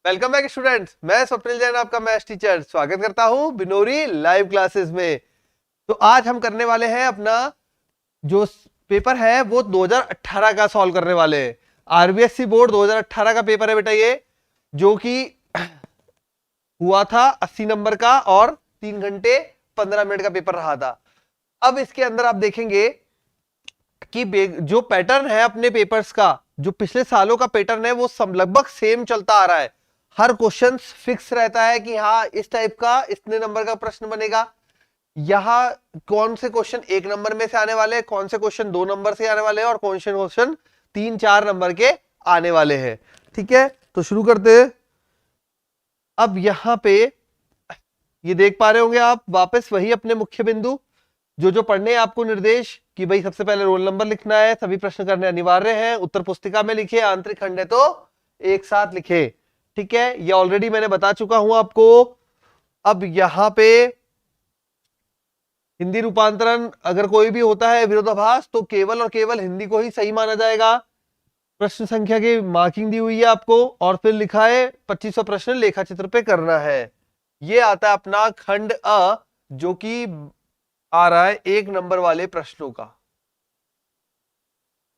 Welcome back students, मैं स्वप्निल जैन आपका maths teacher स्वागत करता हूं बिनोरी लाइव क्लासेस में। तो आज हम करने वाले हैं अपना जो पेपर है वो 2018 का सॉल्व करने वाले हैं। आरबीएससी बोर्ड 2018 का पेपर है बेटा ये, जो कि हुआ था 80 नंबर का और 3 घंटे 15 मिनट का पेपर रहा था। अब इसके अंदर आप देखेंगे कि जो पैटर्न है अपने पेपर्स का, जो पिछले सालों का पैटर्न है वो सब लगभग सेम चलता आ रहा है। हर क्वेश्चन फिक्स रहता है कि हाँ इस टाइप का इतने नंबर का प्रश्न बनेगा। यहां कौन से क्वेश्चन 1 नंबर में से आने वाले हैं, कौन से क्वेश्चन 2 नंबर से आने वाले हैं और कौन से क्वेश्चन 3-4 नंबर के आने वाले हैं। ठीक है, तो शुरू करते हैं। अब यहां पे ये देख पा रहे होंगे आप, वापस वही अपने मुख्य बिंदु जो पढ़ने हैं आपको निर्देश कि भाई सबसे पहले रोल नंबर लिखना है, सभी प्रश्न करने अनिवार्य हैं, उत्तर पुस्तिका में लिखे, आंतरिक खंड है तो एक साथ लिखे। ठीक है, ये ऑलरेडी मैंने बता चुका हूं आपको। अब यहां पे हिंदी रूपांतरण अगर कोई भी होता है विरोधाभास तो केवल और केवल हिंदी को ही सही माना जाएगा। प्रश्न संख्या की मार्किंग दी हुई है आपको और फिर लिखा है 2500 प्रश्न लेखा चित्र पे करना है। ये आता है अपना खंड अ, जो कि आ रहा है 1 नंबर वाले प्रश्नों का।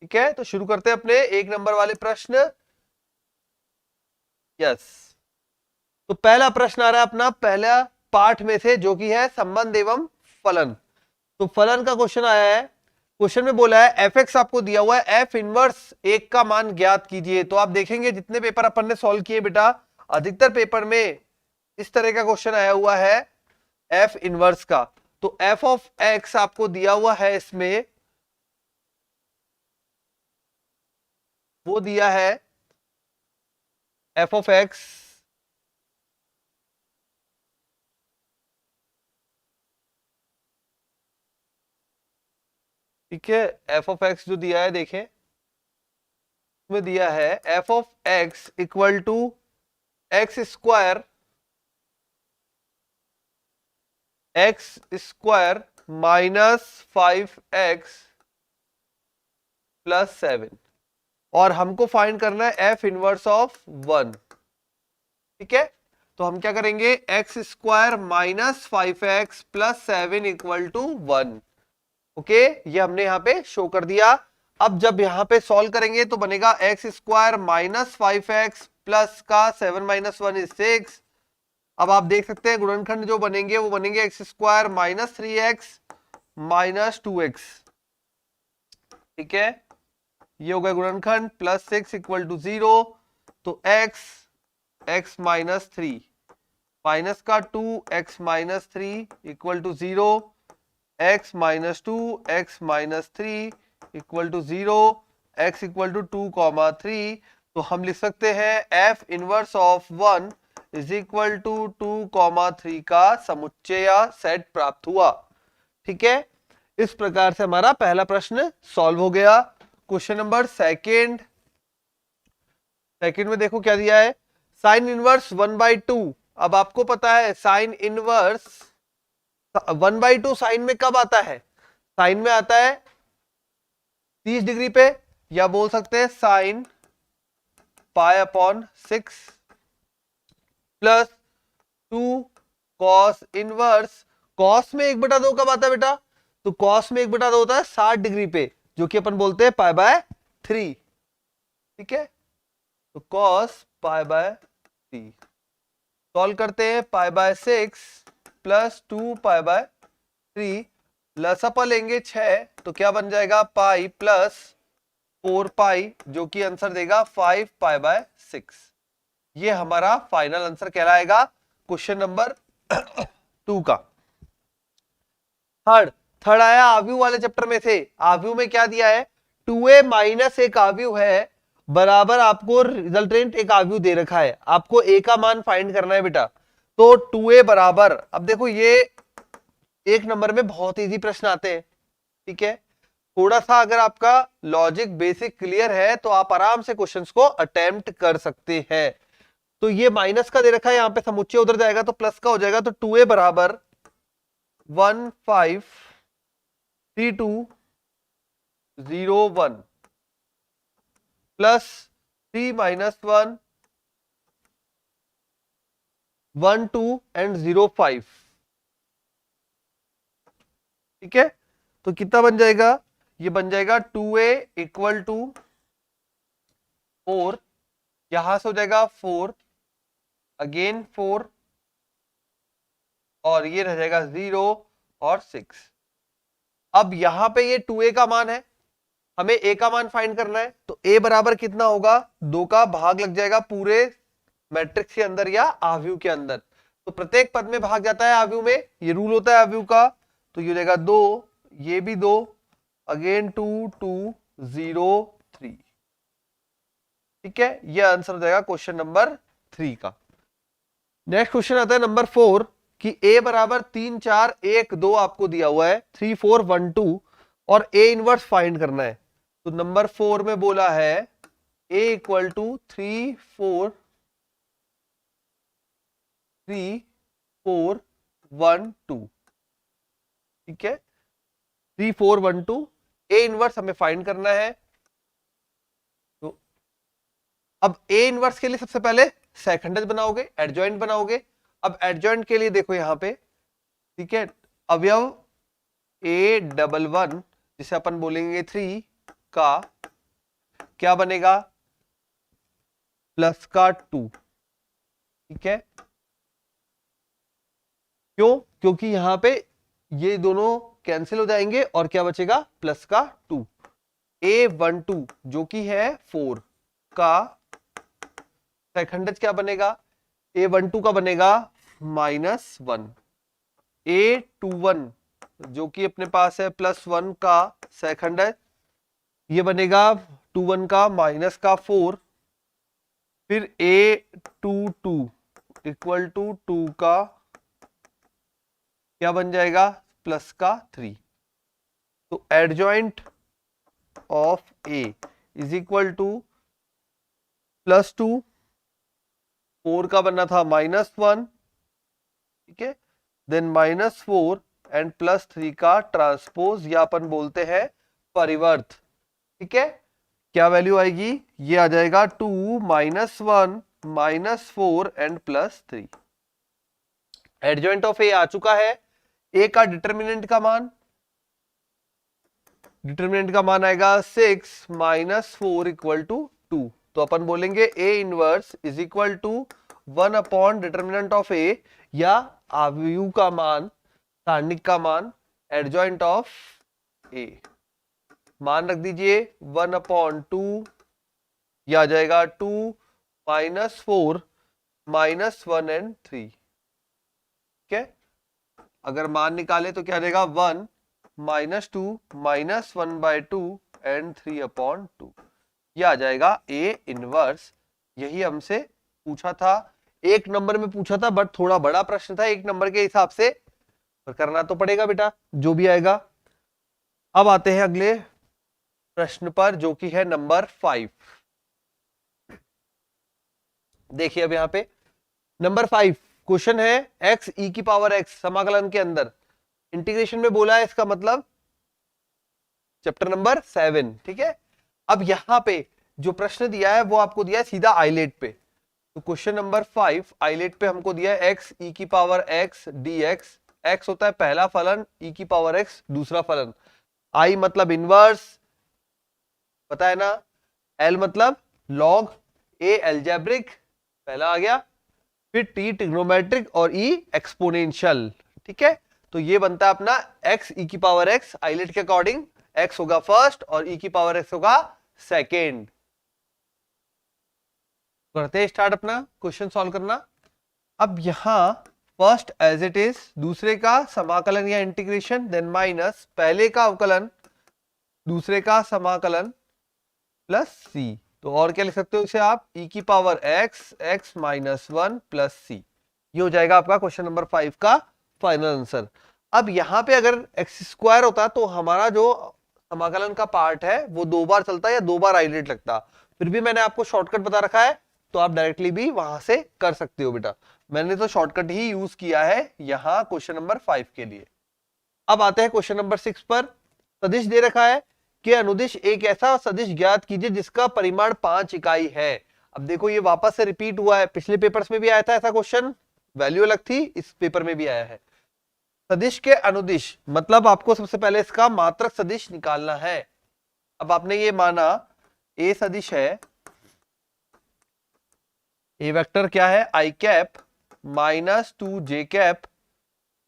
ठीक है, तो शुरू करते हैं अपने 1 नंबर वाले प्रश्न। यस, तो पहला प्रश्न आ रहा है अपना पहला पाठ में से, जो कि है संबंध एवं फलन। तो फलन का क्वेश्चन आया है। क्वेश्चन में बोला है एफ एक्स आपको दिया हुआ है, एफ इनवर्स 1 का मान ज्ञात कीजिए। तो आप देखेंगे जितने पेपर अपन ने सॉल्व किए बेटा, अधिकतर पेपर में इस तरह का क्वेश्चन आया हुआ है एफ इनवर्स का। तो एफ ऑफ एक्स आपको दिया हुआ है, इसमें वो दिया है एफ ऑफ एक्स ठीक है, एफ ऑफ एक्स जो दिया है देखें, में दिया है F of X equal to X square minus 5x plus 7, और हमको फाइंड करना है एफ इनवर्स ऑफ 1। ठीक है, तो हम क्या करेंगे, X square minus 5x plus 7 equal to 1। Okay, ये हमने यहां पे शो कर दिया। अब जब यहां पे सॉल्व करेंगे तो बनेगा x square minus 5x plus का 7 माइनस 1 इज 6। अब आप देख सकते हैं गुणनखंड जो बनेंगे वो बनेंगे x square minus 3x minus 2x। ठीक है, ये हो गया गुणनखंड, प्लस 6 इक्वल टू 0। तो x माइनस 3 माइनस का 2x minus 3 equal to 0, x minus 2 x minus 3 equal to 0, x equal to 2,3। तो हम लिख सकते हैं f inverse of 1 is equal to 2,3 का समुच्चय या सेट प्राप्त हुआ। ठीक है, इस प्रकार से हमारा पहला प्रश्न सॉल्व हो गया। क्वेश्चन नंबर सेकेंड में देखो क्या दिया है, साइन इनवर्स 1/2। अब आपको पता है साइन इनवर्स 1/2 साइन में कब आता है, साइन में आता है 30 डिग्री पे, या बोल सकते हैं sine pi upon 6 plus 2 cos inverse. Cos में 1/2 कब आता है बेटा, तो कॉस में 1/2 होता है 60 डिग्री पे, जो कि अपन बोलते हैं पाई बाय 3। ठीक है, तो कॉस पाई बाय 3 सॉल्व करते हैं, pi by 6 plus 2 pi by 3, लसअप लेंगे 6 तो क्या बन जाएगा पाई प्लस 4 पाई, जो कि आंसर देगा 5 पाई बाय 6। ये हमारा फाइनल आंसर कहलाएगा क्वेश्चन नंबर 2 का। थर्ड आया आव्यूह वाले चैप्टर में से। आव्यूह में क्या दिया है, 2a माइनस एक आव्यूह है बराबर, आपको रिजल्टेंट एक आव्यूह दे रखा है, आपको a का मान फाइंड करना है बेटा। तो 2a बराबर, अब देखो ये 1 नंबर में बहुत इजी प्रश्न आते हैं। ठीक है, थोड़ा सा अगर आपका लॉजिक बेसिक क्लियर है तो आप आराम से क्वेश्चंस को अटेम्प्ट कर सकते हैं। तो ये माइनस का दे रखा है, यहां पे समुच्चय उधर जाएगा तो प्लस का हो जाएगा। तो 2a बराबर 153201 प्लस 3 माइनस 1 1 2 एंड 0 5। ठीक है, तो कितना बन जाएगा, ये बन जाएगा 2a इक्वल टू 4, यहां से हो जाएगा 4, अगेन 4, और ये रह जाएगा 0 और 6। अब यहां पे ये 2a का मान है, हमें a का मान फाइंड करना है, तो a बराबर कितना होगा, 2 का भाग लग जाएगा पूरे मैट्रिक्स के अंदर या आव्यूह के अंदर। तो प्रत्येक पद में भाग जाता है आव्यूह में, ये रूल होता है आव्यूह का। तो ये हो जाएगा 2, ये भी 2, अगेन 2 2 0 3। ठीक है, ये आंसर हो जाएगा क्वेश्चन नंबर 3 का। नेक्स्ट क्वेश्चन आता है नंबर 4 कि a बराबर 3 4 1 2 आपको दिया हुआ है, 3 4 1 2, और a इनवर्स फाइंड करना है। तो नंबर 4 में बोला है a इक्वल टू 3 4 3 4 1 2। ठीक है, 3 4 1 2, a इनवर्स हमें फाइंड करना है। तो अब a इनवर्स के लिए सबसे पहले सेकंडेज बनाओगे, एडजॉइंट बनाओगे। अब एडजॉइंट के लिए देखो यहां पे, ठीक है, अवयव a11 जिसे अपन बोलेंगे 3 का क्या बनेगा, प्लस का 2। ठीक है, क्यों, क्योंकि यहां पे ये दोनों कैंसिल हो जाएंगे और क्या बचेगा, प्लस का 2। a12 जो कि है 4 का सेकंडेज क्या बनेगा, a12 का बनेगा -1। a21 जो कि अपने पास है +1 का सेकंडेज, ये बनेगा 21 का माइनस का 4। फिर a22 इक्वल टू 2 का क्या बन जाएगा, प्लस का 3। तो adjoint of a is equal to +2, 4 का बनना था -1। ठीक है, देन -4 एंड +3 का ट्रांसपोज, या अपन बोलते हैं परिवर्त। ठीक है, क्या वैल्यू आएगी, ये आ जाएगा 2 -1 -4 एंड +3। एडजॉइंट ऑफ ए आ चुका है। ए का डिटर्मिनेंट का मान, आएगा 6 -4 इक्वल टू 2। तो अपन बोलेंगे A inverse is equal to 1 upon determinant of A, या आव्यूह का मान, सारणिक का मान, एडजॉइंट ऑफ ए। मान रख दीजिए 1 अपॉन 2, यह आ जाएगा 2 -4 -1 एंड 3। ठीक है, अगर मान निकाले तो क्या आ जाएगा 1 -2 -1/2 एंड 3 अपॉन 2। यह आ जाएगा ए इनवर्स। यही हमसे पूछा था, 1 नंबर में पूछा था, बट थोड़ा बड़ा प्रश्न था 1 नंबर के हिसाब से, पर करना तो पड़ेगा बेटा जो भी आएगा। अब आते हैं अगले प्रश्न पर जो कि है नंबर 5। देखिए अब यहां पे नंबर 5 क्वेश्चन है x e की पावर x समाकलन के अंदर इंटीग्रेशन में बोला है, इसका मतलब चैप्टर नंबर 7। ठीक है, अब यहां पे जो प्रश्न दिया है वो आपको दिया है सीधा आइलेट पे। तो क्वेश्चन नंबर 5 आइलेट पे हमको दिया है x e की पावर x dx। x होता है पहला फलन, e की पावर x दूसरा फलन, i मतलब इनवर्स, पता है ना, l मतलब लॉग, a एल्जेब्रिक पहला आ गया, फिर t ट्रिग्नोमेट्रिक और e एक्सपोनेंशियल। ठीक है, तो ये बनता है अपना x e की पावर x। आइलेट के अकॉर्डिंग x होगा फर्स्ट और e की पावर x होगा सेकेंड। करते हैं स्टार्ट अपना क्वेश्चन सॉल्व करना। अब यहां फर्स्ट एज इट इज, दूसरे का समाकलन या इंटीग्रेशन, देन माइनस पहले का अवकलन, दूसरे का समाकलन, प्लस c। तो और क्या लिख सकते हो इसे आप, e की power x x -1 plus c। ये हो जाएगा आपका क्वेश्चन नंबर 5 का फाइनल आंसर। अब यहां पे अगर x² होता तो हमारा जो समाकलन का पार्ट है वो 2 बार चलता या 2 बार आइलेट लगता। फिर भी मैंने आपको शॉर्टकट बता रखा है, तो आप डायरेक्टली भी वहां से कर सकते हो बेटा। मैंने तो शॉर्टकट ही यूज किया है यहां क्वेश्चन नंबर 5 के लिए। अब आते हैं क्वेश्चन नंबर 6 पर। सदिश दे रखा है कि अनुदिश एक ऐसा सदिश ज्ञात कीजिए जिसका परिमाण 5 इकाई है। अब देखो ये वापस से रिपीट हुआ है, पिछले पेपर्स में भी आया था ऐसा क्वेश्चन, वैल्यू अलग थी, इस पेपर में भी आया है। सदिश के अनुदिश मतलब आपको सबसे पहले इसका मात्रक सदिश निकालना है। अब आपने ये माना ए सदिश है, ए वेक्टर क्या है आई कैप माइनस 2 जे कैप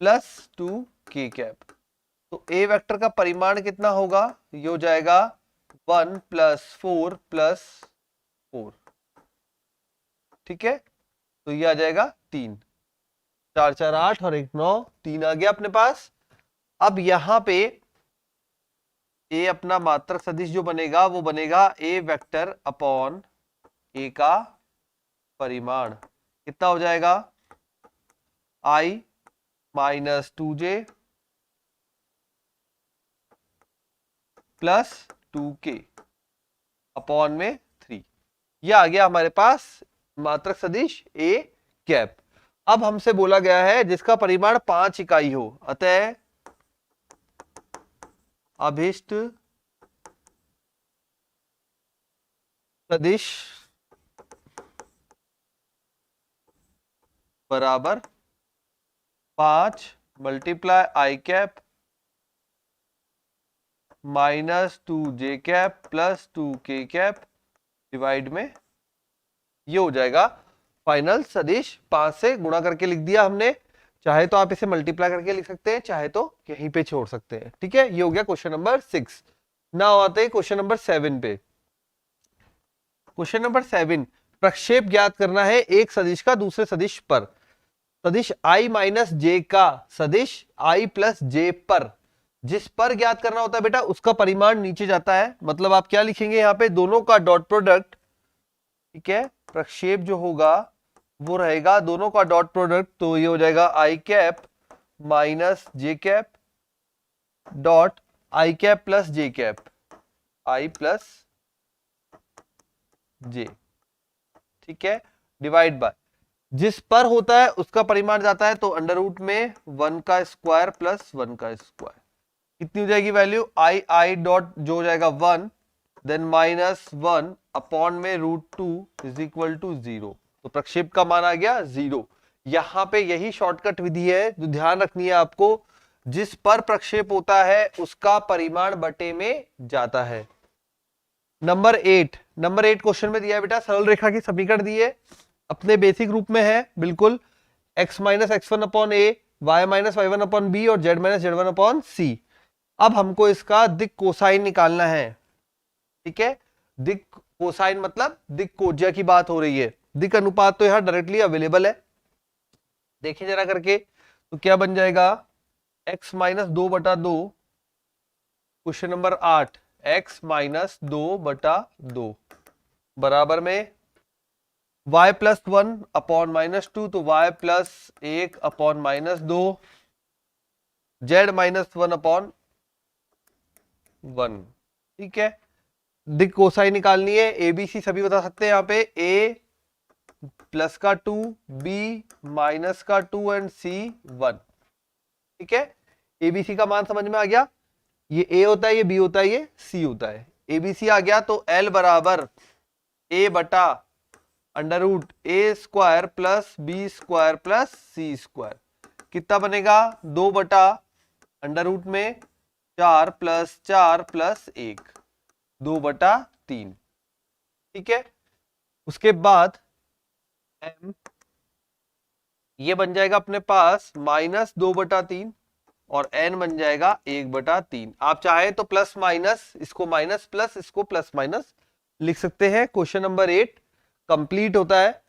प्लस 2 के कैप। तो ए वेक्टर का परिमाण कितना होगा, ये हो जाएगा 1 + 4 + 4, ठीक है। तो ये आ जाएगा 3, 4 4 8 और 1 9, 3 आ गया अपने पास। अब यहां पे ए अपना मात्रक सदिश जो बनेगा वो बनेगा ए वेक्टर अपॉन ए का परिमाण, कितना हो जाएगा i minus 2j plus 2k upon में 3। यह आ गया हमारे पास मात्रक सदिश ए कैप। अब हमसे बोला गया है जिसका परिमाण 5 इकाई हो, अतः अभिष्ट सदिश बराबर 5 × i cap minus 2j cap plus 2k cap divide में, ये हो जाएगा फाइनल सदिश। 5 से गुणा करके लिख दिया हमने, चाहे तो आप इसे मल्टीप्लाई करके लिख सकते हैं, चाहे तो यहीं पे छोड़ सकते हैं, ठीक है। ये हो गया क्वेश्चन नंबर 6। नाउ आते हैं क्वेश्चन नंबर 7 पे। क्वेश्चन नंबर 7, प्रक्षेप ज्ञात करना है एक सदिश का दूसरे सदिश पर। सदिश i माइनस जे का सदिश i प्लस जे पर, जिस पर ज्ञात करना होता है बेटा उसका परिमाण नीचे जाता है। मतलब आप क्या लिखेंगे यहाँ पे, दोनों का डॉट प्रोडक्ट, ठीक है। प्रक्षेप जो होगा वो रहेगा दोनों का डॉट प्रोडक्ट, तो ये हो जाएगा i cap minus J cap dot i cap plus J cap, i plus J, ठीक है, डिवाइड बाय जिस पर होता है उसका परिमाण जाता है, तो अंडर रूट में 1 का स्क्वायर प्लस 1 का स्क्वायर, कितनी हो जाएगी वैल्यू i डॉट जो हो जाएगा 1 देन माइनस 1 अपॉन में √2 इज इक्वल टू 0। तो प्रक्षेप का मान आ गया 0। यहां पे यही शॉर्टकट विधि है जो ध्यान रखनी है आपको, जिस पर प्रक्षेप होता है उसका परिमाण बटे में जाता है। नंबर 8 क्वेश्चन में दिया है बेटा, सरल रेखा की समीकरण दी है, अपने बेसिक रूप में है बिल्कुल, x minus x1 upon a, y minus y1 upon b और z minus z1 upon c। अब हमको इसका दिक् कोसाइन निकालना है, ठीक है। दिक् कोसाइन मतलब दिक् कोज्या की बात हो रही है, दिक् अनुपात तो यहां डायरेक्टली अवेलेबल है, देखिए जरा करके। तो क्या बन जाएगा x minus 2/2, question number 8 x minus 2/2 बराबर में y प्लस 1 अपॉन माइनस 2, तो y plus 1 upon minus 2, z minus 1 upon 1, ठीक है। दिक् कोसाइन निकालनी है, ए बी सी सभी बता सकते हैं यहाँ पे, a प्लस का 2, b माइनस का 2 एंड c 1, ठीक है। ए बी सी का मान समझ में आ गया, ये a होता है, ये b होता है, ये c होता है। ए बी सी आ गया तो l बराबर a बटा under root A square plus B square plus C square, कितना बनेगा 2 बटा अंडर रूट में 4 प्लस 4 प्लस 1, 2/3, ठीक है। उसके बाद m ये बन जाएगा अपने पास माइनस 2/3 और n बन जाएगा 1/3। आप चाहे तो प्लस माइनस, इसको माइनस प्लस, इसको प्लस माइनस लिख सकते हैं। क्वेश्चन नंबर 8 कंप्लीट होता है।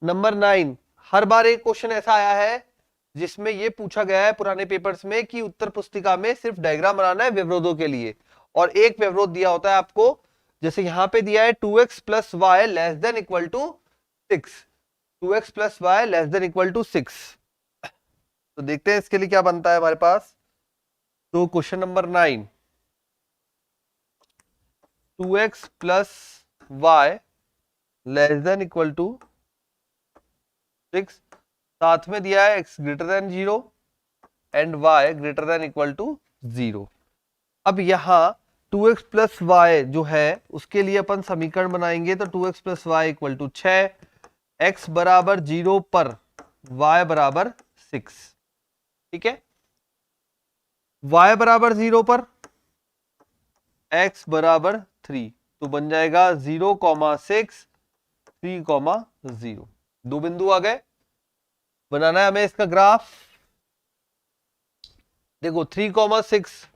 नंबर 9, हर बार एक क्वेश्चन ऐसा आया है जिसमें यह पूछा गया है पुराने पेपर्स में कि उत्तर पुस्तिका में सिर्फ डायग्राम बनाना है व्यवरोधों के लिए, और एक व्यवरोध दिया होता है आपको, जैसे यहां पे दिया है 2x plus Y less than equal to 6, 2x plus Y less than equal to 6। तो देखते हैं इसके लिए क्या बनता है हमारे पास। तो question number 9, 2x plus Y less than equal to 6, साथ में दिया है x greater than 0 and y greater than equal to 0। अब यहां 2x प्लस वाई जो है उसके लिए अपन समीकरण बनाएंगे, तो 2x plus Y equal to 6, x बराबर 0 पर y बराबर 6। ठीक है, y बराबर 0 पर x बराबर 3, तो बन जाएगा 0,6 3,0। दो बिंदु आ गए, बनाना है हमें इसका ग्राफ। देखो 3,6,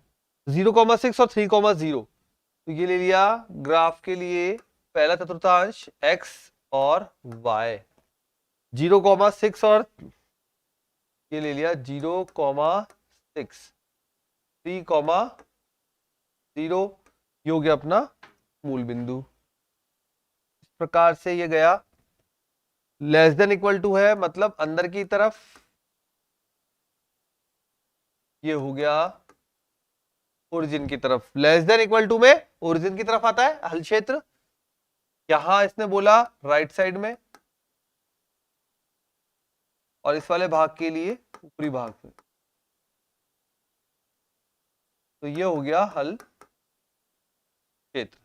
0,6 और 3,0, तो ये ले लिया ग्राफ के लिए पहला चतुर्थांश x और y, 0,6 और ये ले लिया 0,6 3,0, ये हो गया अपना मूल बिंदु। इस प्रकार से ये गया, लेस देन इक्वल टू है मतलब अंदर की तरफ, ये हो गया ओरिजिन की तरफ। लेस देन इक्वल टू में ओरिजिन की तरफ आता है हल क्षेत्र, यहां इसने बोला राइट साइड में, और इस वाले भाग के लिए ऊपरी भाग में, तो ये हो गया हल क्षेत्र।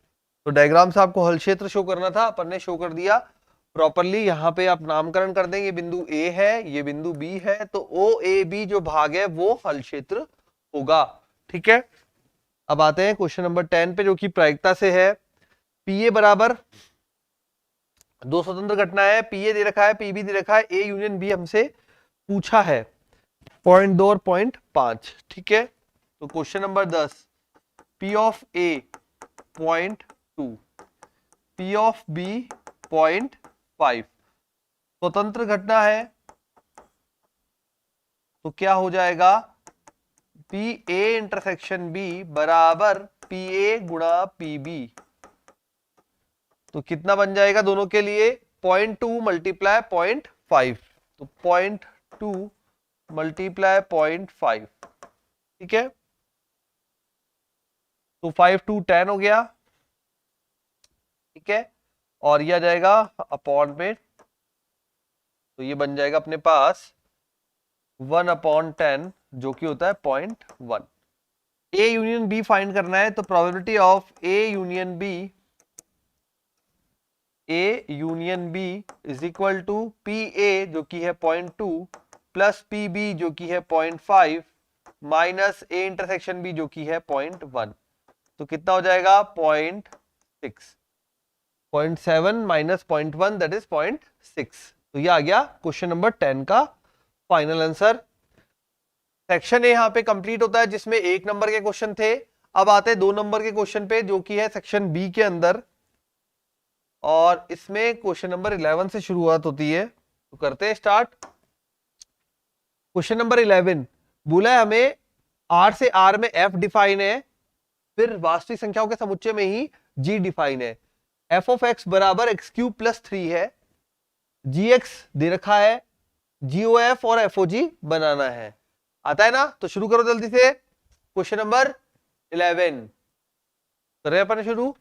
तो डायग्राम से आपको हल क्षेत्र शो करना था, अपन ने शो कर दिया प्रॉपरली। यहाँ पे आप नामकरण कर देंगे, बिंदु ए है, ये बिंदु बी है, तो ओ ए बी जो भाग है वो हल क्षेत्र होगा। ठीक है, अब आते हैं क्वेश्चन नंबर 10 पे, जो कि प्रायिकता से है। पीए बराबर दो स्वतंत्र घटना है, पीए दे रखा है, पीबी दे रखा है, ए यूनियन बी हमसे पूछा है, 0.2 और 0.5। ठीक है, तो question number 10, P of A 0.2, P of B 0.5, स्वतंत्र घटना है, तो क्या हो जाएगा, पी ए इंटरसेक्शन बी बराबर पी ए गुणा पी बी। तो कितना बन जाएगा दोनों के लिए, 0.2 मल्टीप्लाई 0.5, तो 0.2 मल्टीप्लाई 0.5। ठीक है, तो 5 2 10 हो गया। ठीक है, और ये आ जाएगा अपॉन में, तो ये बन जाएगा अपने पास 1/10, जो कि होता है 0.1। ए यूनियन बी फाइंड करना है, तो probability of A union B is equal to P A जो कि है 0.2 प्लस पी बी जो कि है 0.5 माइनस ए इंटरसेक्शन बी जो कि है 0.1, तो कितना हो जाएगा 0.6, 0.7 माइनस 0.1 दैट इज 0.6। तो ये आ गया क्वेश्चन नंबर 10 का फाइनल आंसर। सेक्शन ए यहाँ पे कंप्लीट होता है, जिसमें 1 नंबर के क्वेश्चन थे। अब आते हैं 2 नंबर के क्वेश्चन पे, जो कि है सेक्शन बी के अंदर, और इसमें क्वेश्चन नंबर 11 से शुरुआत होती है। तो करते हैं स्टार्ट। क्वेश्चन नंबर 11 बोला है हमें आर से आर में एफ डिफाइन है, फिर वास्तविक संख्याओं के समुच्चय में ही जी डिफाइन है। एफ ऑफ एक्स बराबर एक्स क्यूब प्लस 3 है, जी एक्स दे रखा है, जीओएफ और एफओजी बनाना है। आता है ना, तो शुरू करो जल्दी से। क्वेश्चन नंबर 11 कर रहे हैं अपन शुरू।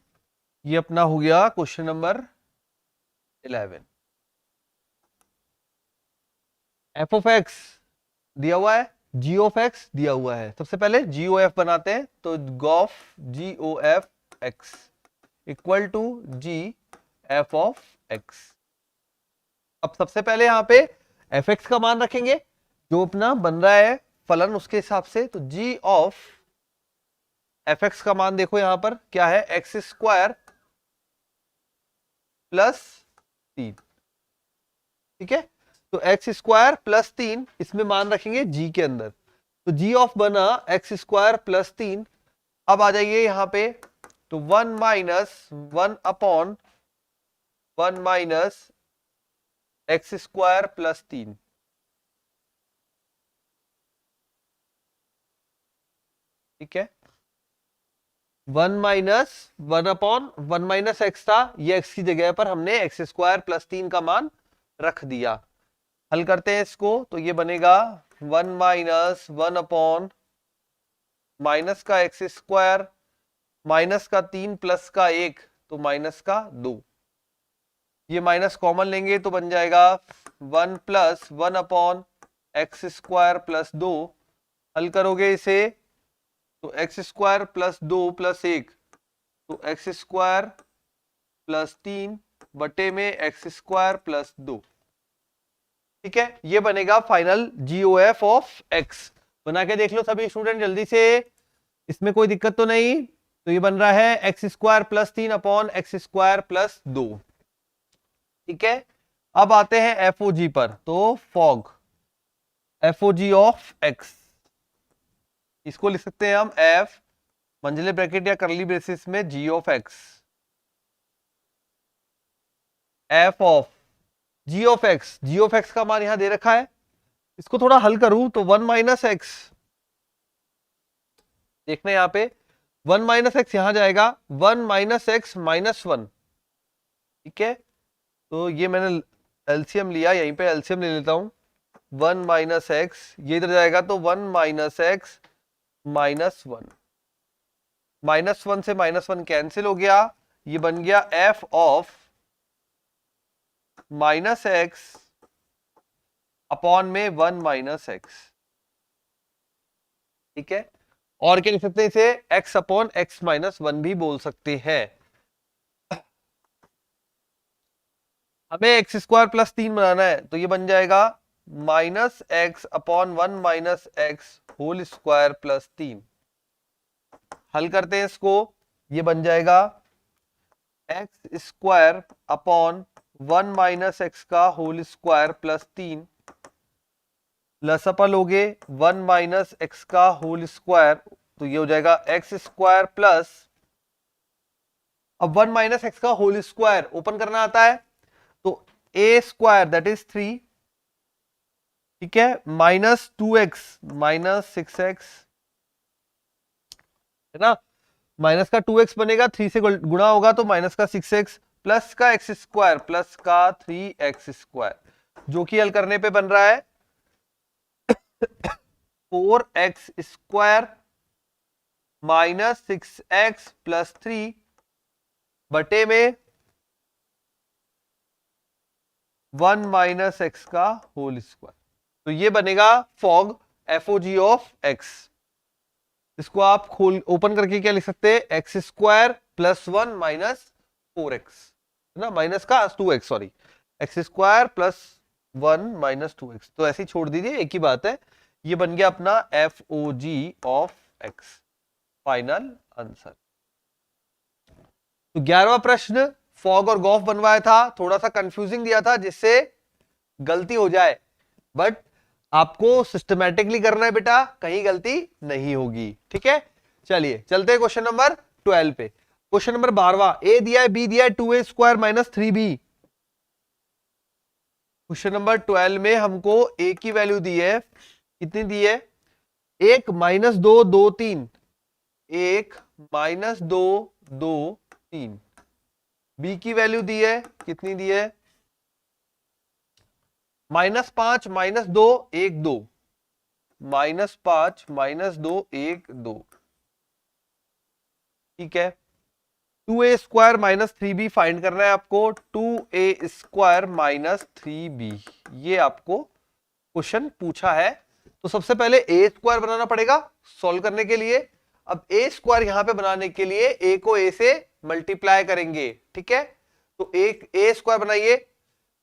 ये अपना हो गया question number 11। F of x दिया हुआ है, जी ऑफ एक्स दिया हुआ है। सबसे पहले जीओएफ बनाते हैं, तो गॉफ G O F x equal to G F of x. अब सबसे पहले यहां पे एफ एक्स का मान रखेंगे, जो अपना बन रहा है फलन उसके हिसाब से। तो जी ऑफ एफ एक्स का मान देखो यहां पर क्या है, एक्स स्क्वायर प्लस 3। ठीक है, तो एक्स स्क्वायर प्लस 3 इसमें मान रखेंगे जी के अंदर। तो जी ऑफ बना एक्स स्क्वायर प्लस 3। अब आ जाइए यहां पे, तो 1 minus 1 upon 1 minus x square plus 3। ठीक है, 1 माइनस 1 अपॉन 1 माइनस एक्स था, ये एक्स की जगह पर हमने एक्स स्क्वायर प्लस 3 का मान रख दिया। हल करते हैं इसको, तो ये बनेगा 1 माइनस 1 अपॉन माइनस का एक्स स्क्वायर माइनस का 3 प्लस का 1, तो माइनस का 2। ये माइनस कॉमन लेंगे तो बन जाएगा 1 plus 1 upon x square plus 2। हल करोगे इसे तो एक्स स्क्वायर प्लस 2 प्लस 1, तो एक्स स्क्वायर प्लस 3 बटे में एक्स स्क्वायर प्लस 2। ठीक है, ये बनेगा फाइनल GOF ऑफ x। बना के देख लो सभी स्टूडेंट जल्दी से, इसमें कोई दिक्कत तो नहीं। तो ये बन रहा है x² + 3 अपॉन x² + 2। ठीक है, अब आते हैं FOG पर। तो फॉग FOG ऑफ x, इसको लिख सकते हैं हम f मंझले ब्रैकेट या करली ब्रेसिस में g of x, f of g of x का मान यहां दे रखा है। इसको थोड़ा हल करूं तो 1 - x, देखना यहां पे 1 - x यहां जाएगा, 1 - x -1। ठीक है, तो ये मैंने एलसीएम लिया, यहीं पे एलसीएम ले लेता हूं। 1 - x ये इधर जाएगा तो 1 - x -1, -1 से -1 कैंसिल हो गया। ये बन गया f ऑफ -x अपॉन में 1 - x। ठीक है, और क्या लिख सकते हैं इसे, x अपॉन x -1 भी बोल सकते हैं। हमें x² + 3 बनाना है, तो ये बन जाएगा -x upon 1 - x whole square + 3। हल करते हैं इसको, ये बन जाएगा x² अपॉन 1 - x का होल स्क्वायर + 3, लसअपल हो गए 1 - x का होल स्क्वायर, तो ये हो जाएगा x² प्लस, अब 1 - x का होल स्क्वायर ओपन करना आता है, तो a² दैट इज 3, ठीक है, -2x -6x, है ना, माइनस का 2x बनेगा, 3 से गुणा होगा तो माइनस का 6x प्लस का x² प्लस का 3x², जो कि हल करने पे बन रहा है 4x² -6x + 3 बटे में 1 - x का होल स्क्वायर। तो ये बनेगा फॉग FOG ऑफ x। इसको आप खोल ओपन करके क्या लिख सकते हैं, x² + 1 - 4x, है ना, माइनस का 2x, सॉरी, x² + 1 - 2x, तो ऐसे ही छोड़ दीजिए, एक ही बात है। ये बन गया अपना FOG of x, final answer. तो 11वां प्रश्न फॉग और गॉफ बनवाया था, थोड़ा सा कंफ्यूजिंग दिया था जिससे गलती हो जाए, बट आपको सिस्टमैटिकली करना है बेटा, कहीं गलती नहीं होगी। ठीक है, चलिए चलते हैं क्वेश्चन नंबर 12 पे। क्वेश्चन नंबर 12वां, ए दिया है, बी दिया है, 2a² - 3b। क्वेश्चन नंबर 12 में हमको a की वैल्यू दी है, कितनी दी है, 1 - 2 2 3, 1 - 2 2 3। b की वैल्यू दी है, कितनी दी है, -5 - 2 1 2, -5 - 2 1 2। ठीक है, 2a² - 3b फाइंड करना है आपको, 2a² - 3b, ये आपको क्वेश्चन पूछा है। तो सबसे पहले a² बनाना पड़ेगा सॉल्व करने के लिए। अब a² यहां पे बनाने के लिए a को a से मल्टीप्लाई करेंगे। ठीक है, तो एक a² बनाइए,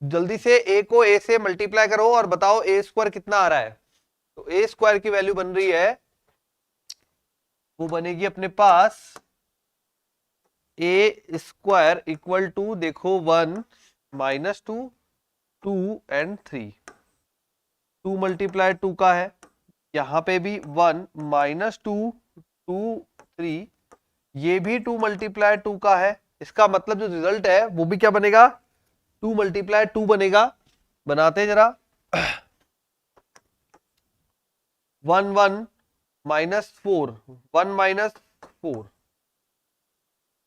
जल्दी से a को a से मल्टीप्लाई करो और बताओ a² कितना आ रहा है। तो a² की वैल्यू बन रही है, वो बनेगी अपने पास a² = देखो 1 - 2 2 और 3, 2 × 2 का है, यहां पे भी 1 - 2 2 3, ये भी 2 × 2 का है। इसका मतलब जो रिजल्ट है वो भी क्या बनेगा, 2 × 2 बनेगा। बनाते हैं जरा, 1 1 -4 1 - 4,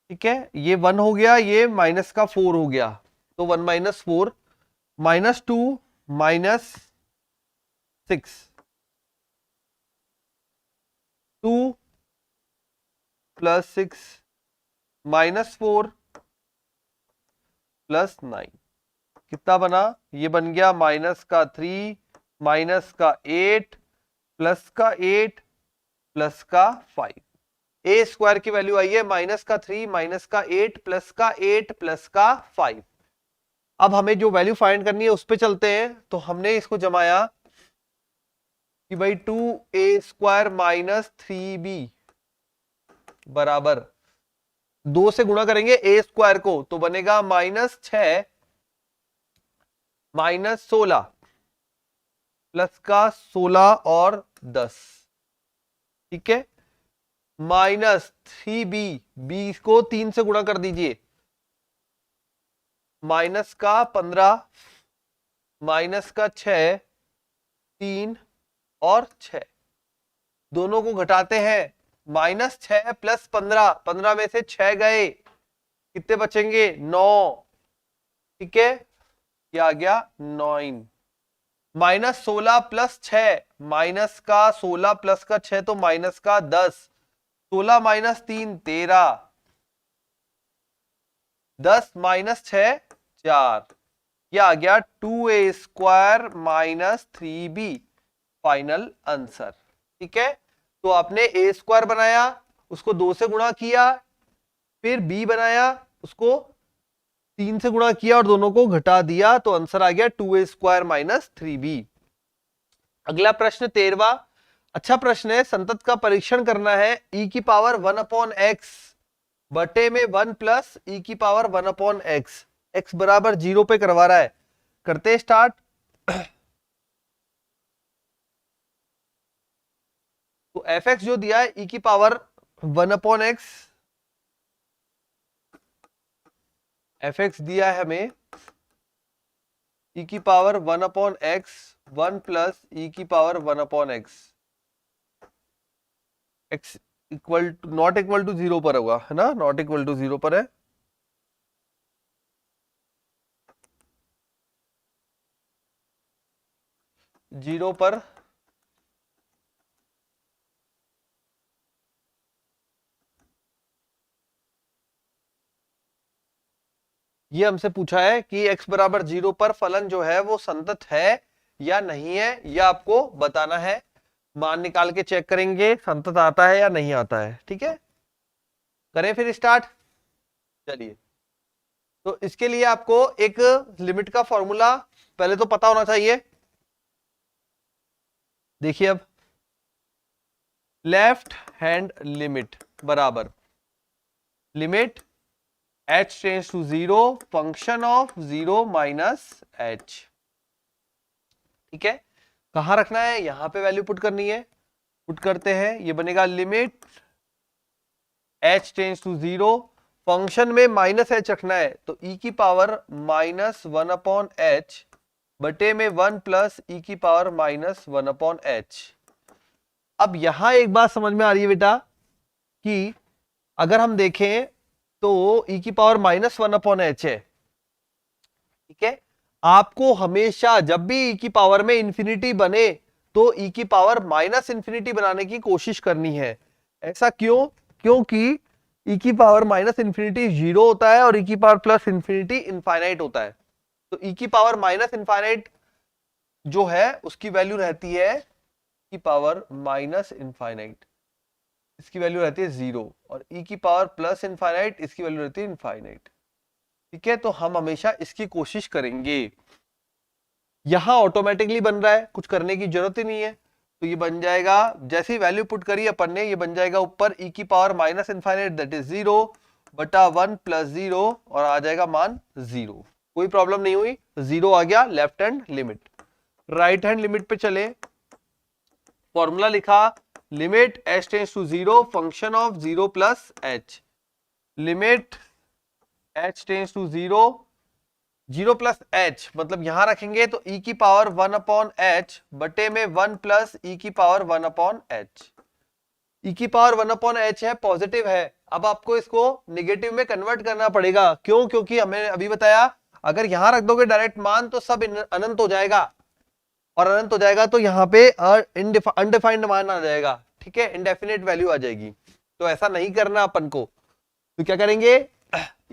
ठीक है, ये 1 हो गया, ये माइनस का 4 हो गया, तो 1 - 4 -2 -6 2 + 6 -4 + 9, कितना बना, ये बन गया -3 -8 +8 +5। a² की वैल्यू आई है -3 -8 +8 +5। अब हमें जो वैल्यू फाइंड करनी है उस पे चलते हैं। तो हमने इसको जमाया कि भाई 2a² माइनस 3b बराबर 2 से गुणा करेंगे a² को तो बनेगा -6 माइनस 16 प्लस का 16 और 10, ठीक है, -3b, b को 3 से गुणा कर दीजिए, माइनस का 15 माइनस का 6, 3 और 6, दोनों को घटाते हैं, -6 प्लस 15, 15 में से 6 गए, कितने बचेंगे 9, ठीक है, क्या आ गया 9, -16 प्लस 6, माइनस का 16 प्लस का 6 तो माइनस का 10, 16 माइनस 3 13, 10 माइनस 6 4, यह आ गया 2a² minus 3b final answer, ठीक है। तो आपने a² बनाया, उसको 2 से गुणा किया, फिर b बनाया, उसको 3 से गुणा किया और दोनों को घटा दिया, तो आंसर आ गया 2a² माइनस 3b। अगला प्रश्न 13वां, अच्छा प्रश्न है, संतत का परीक्षण करना है, e की पावर 1/x बटे में 1 प्लस e की पावर 1/x, x बराबर 0 पे करवा रहा है, करते स्टार्ट। तो fx जो दिया है e की पावर 1/x, fx दिया है हमें e की पावर 1/x, 1 प्लस e की power 1/x, x not equal to 0 पर होगा, है ना, नॉट इक्वल टू 0 पर है। जीरो पर ये हमसे पूछा है कि x बराबर 0 पर फलन जो है वो संतत है या नहीं है, यह आपको बताना है। मान निकाल के चेक करेंगे संतत आता है या नहीं आता है, ठीक है। करें फिर स्टार्ट, चलिए। तो इसके लिए आपको एक लिमिट का फॉर्मूला पहले तो पता होना चाहिए। देखिए अब लेफ्ट हैंड लिमिट बराबर limit h tends to 0 function of 0 minus h, ठीक है। कहां रखना है, यहां पे वैल्यू पुट करनी है, पुट करते हैं, ये बनेगा limit h tends to 0, function में -h रखना है तो e की पावर -1/h बटे में 1 प्लस e की पावर -1/h। अब यहां एक बात समझ में आ रही है बेटा कि अगर हम देखें तो e की पावर -1/h है, ठीक है। आपको हमेशा जब भी e की पावर में इंफिनिटी बने तो e की पावर -इंफिनिटी बनाने की कोशिश करनी है। ऐसा क्यों, क्योंकि e की पावर -इंफिनिटी 0 होता है और e की पावर प्लस इंफिनिटी इनफाइनाइट होता है। तो e की पावर -इनफाइनाइट जो है उसकी वैल्यू रहती है की पावर -इनफाइनाइट, इसकी वैल्यू रहती है 0, और e की पावर प्लस इनफाइनाइट इसकी वैल्यू रहती है इनफाइनाइट, ठीक है। तो हम हमेशा इसकी कोशिश करेंगे। यहां ऑटोमेटिकली बन रहा है, कुछ करने की जरूरत ही नहीं है, तो ये बन जाएगा, जैसी वैल्यू पुट करी अपन ने, ये बन जाएगा ऊपर e की पावर -इनफाइनाइट दैट इज 0 बटा 1 प्लस 0 और आ जाएगा मान 0। कोई प्रॉब्लम नहीं हुई, 0 आ गया left hand limit. Right hand limit पे चले, फॉर्मूला लिखा limit h tends to 0 function of 0 plus h, limit h tends to 0 0 plus h, मतलब यहां रखेंगे तो e की पावर 1/h बटे में 1 प्लस e की पावर 1/h, e की पावर 1/h है, पॉजिटिव है। अब आपको इसको निगेटिव में कन्वर्ट करना पड़ेगा, क्यों, क्योंकि हमें अभी बताया अगर यहां रख दोगे डायरेक्ट मान तो सब अनंत हो जाएगा, और अनंत हो जाएगा तो यहाँ पे अनडिफाइंड मान आ जाएगा, ठीक है, इंडेफिनिट वैल्यू आ जाएगी। तो ऐसा नहीं करना अपन को, तो क्या करेंगे,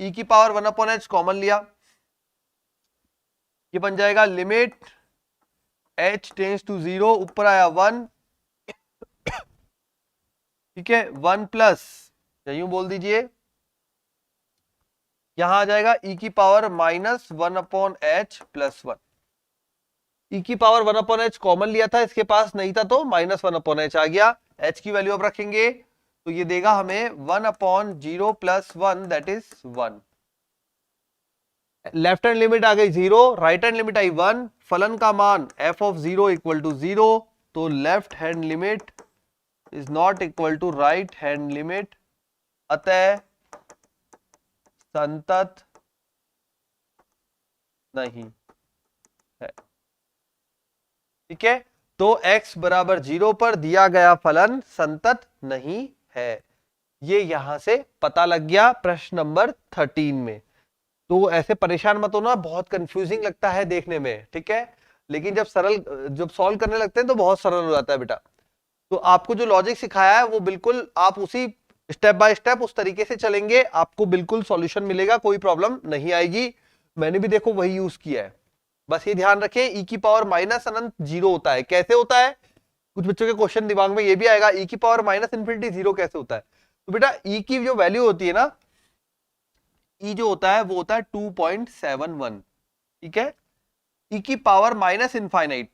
e की पावर 1/h कॉमन लिया, ये बन जाएगा लिमिट h टेंड्स टू 0, ऊपर आया 1, ठीक है, 1 प्लस, यूं बोल दीजिए यहां आ जाएगा e की power minus 1/h plus 1। e की पावर 1/h कॉमन लिया था, इसके पास नहीं था तो माइनस 1/h आ गया। h की वैल्यू अब रखेंगे तो ये देगा हमें 1/0 plus 1 that is 1। Left hand limit आ गई 0, राइट हैंड लिमिट आई 1। फलन का मान f ऑफ 0 इक्वल टू 0, तो left hand limit is not equal to right hand limit, अतः संतत नहीं है। ठीक है, तो x बराबर 0 पर दिया गया फलन संतत नहीं है। ये यहां से पता लग गया प्रश्न नंबर 13 में। तो ऐसे परेशान मत होना, बहुत कंफ्यूजिंग लगता है देखने में, ठीक है, लेकिन जब सॉल्व करने लगते हैं तो बहुत सरल हो जाता है बेटा। तो आपको जो लॉजिक सिखाया है वो बिल्कुल आप उसी स्टेप बाय स्टेप उस तरीके से चलेंगे, आपको बिल्कुल सॉल्यूशन मिलेगा, कोई प्रॉब्लम नहीं आएगी। मैंने भी देखो वही यूज किया है। बस ये ध्यान रखें ई की पावर माइनस अनंत 0 होता है। कैसे होता है, कुछ बच्चों के क्वेश्चन दिमाग में ये भी आएगा, ई की पावर माइनस इन्फिनिटी 0 कैसे होता है। तो बेटा ई की जो वैल्यू होती है ना, ई जो होता है वो होता है 2.71। ठीक है, ई की पावर माइनस इनफाइनाइट,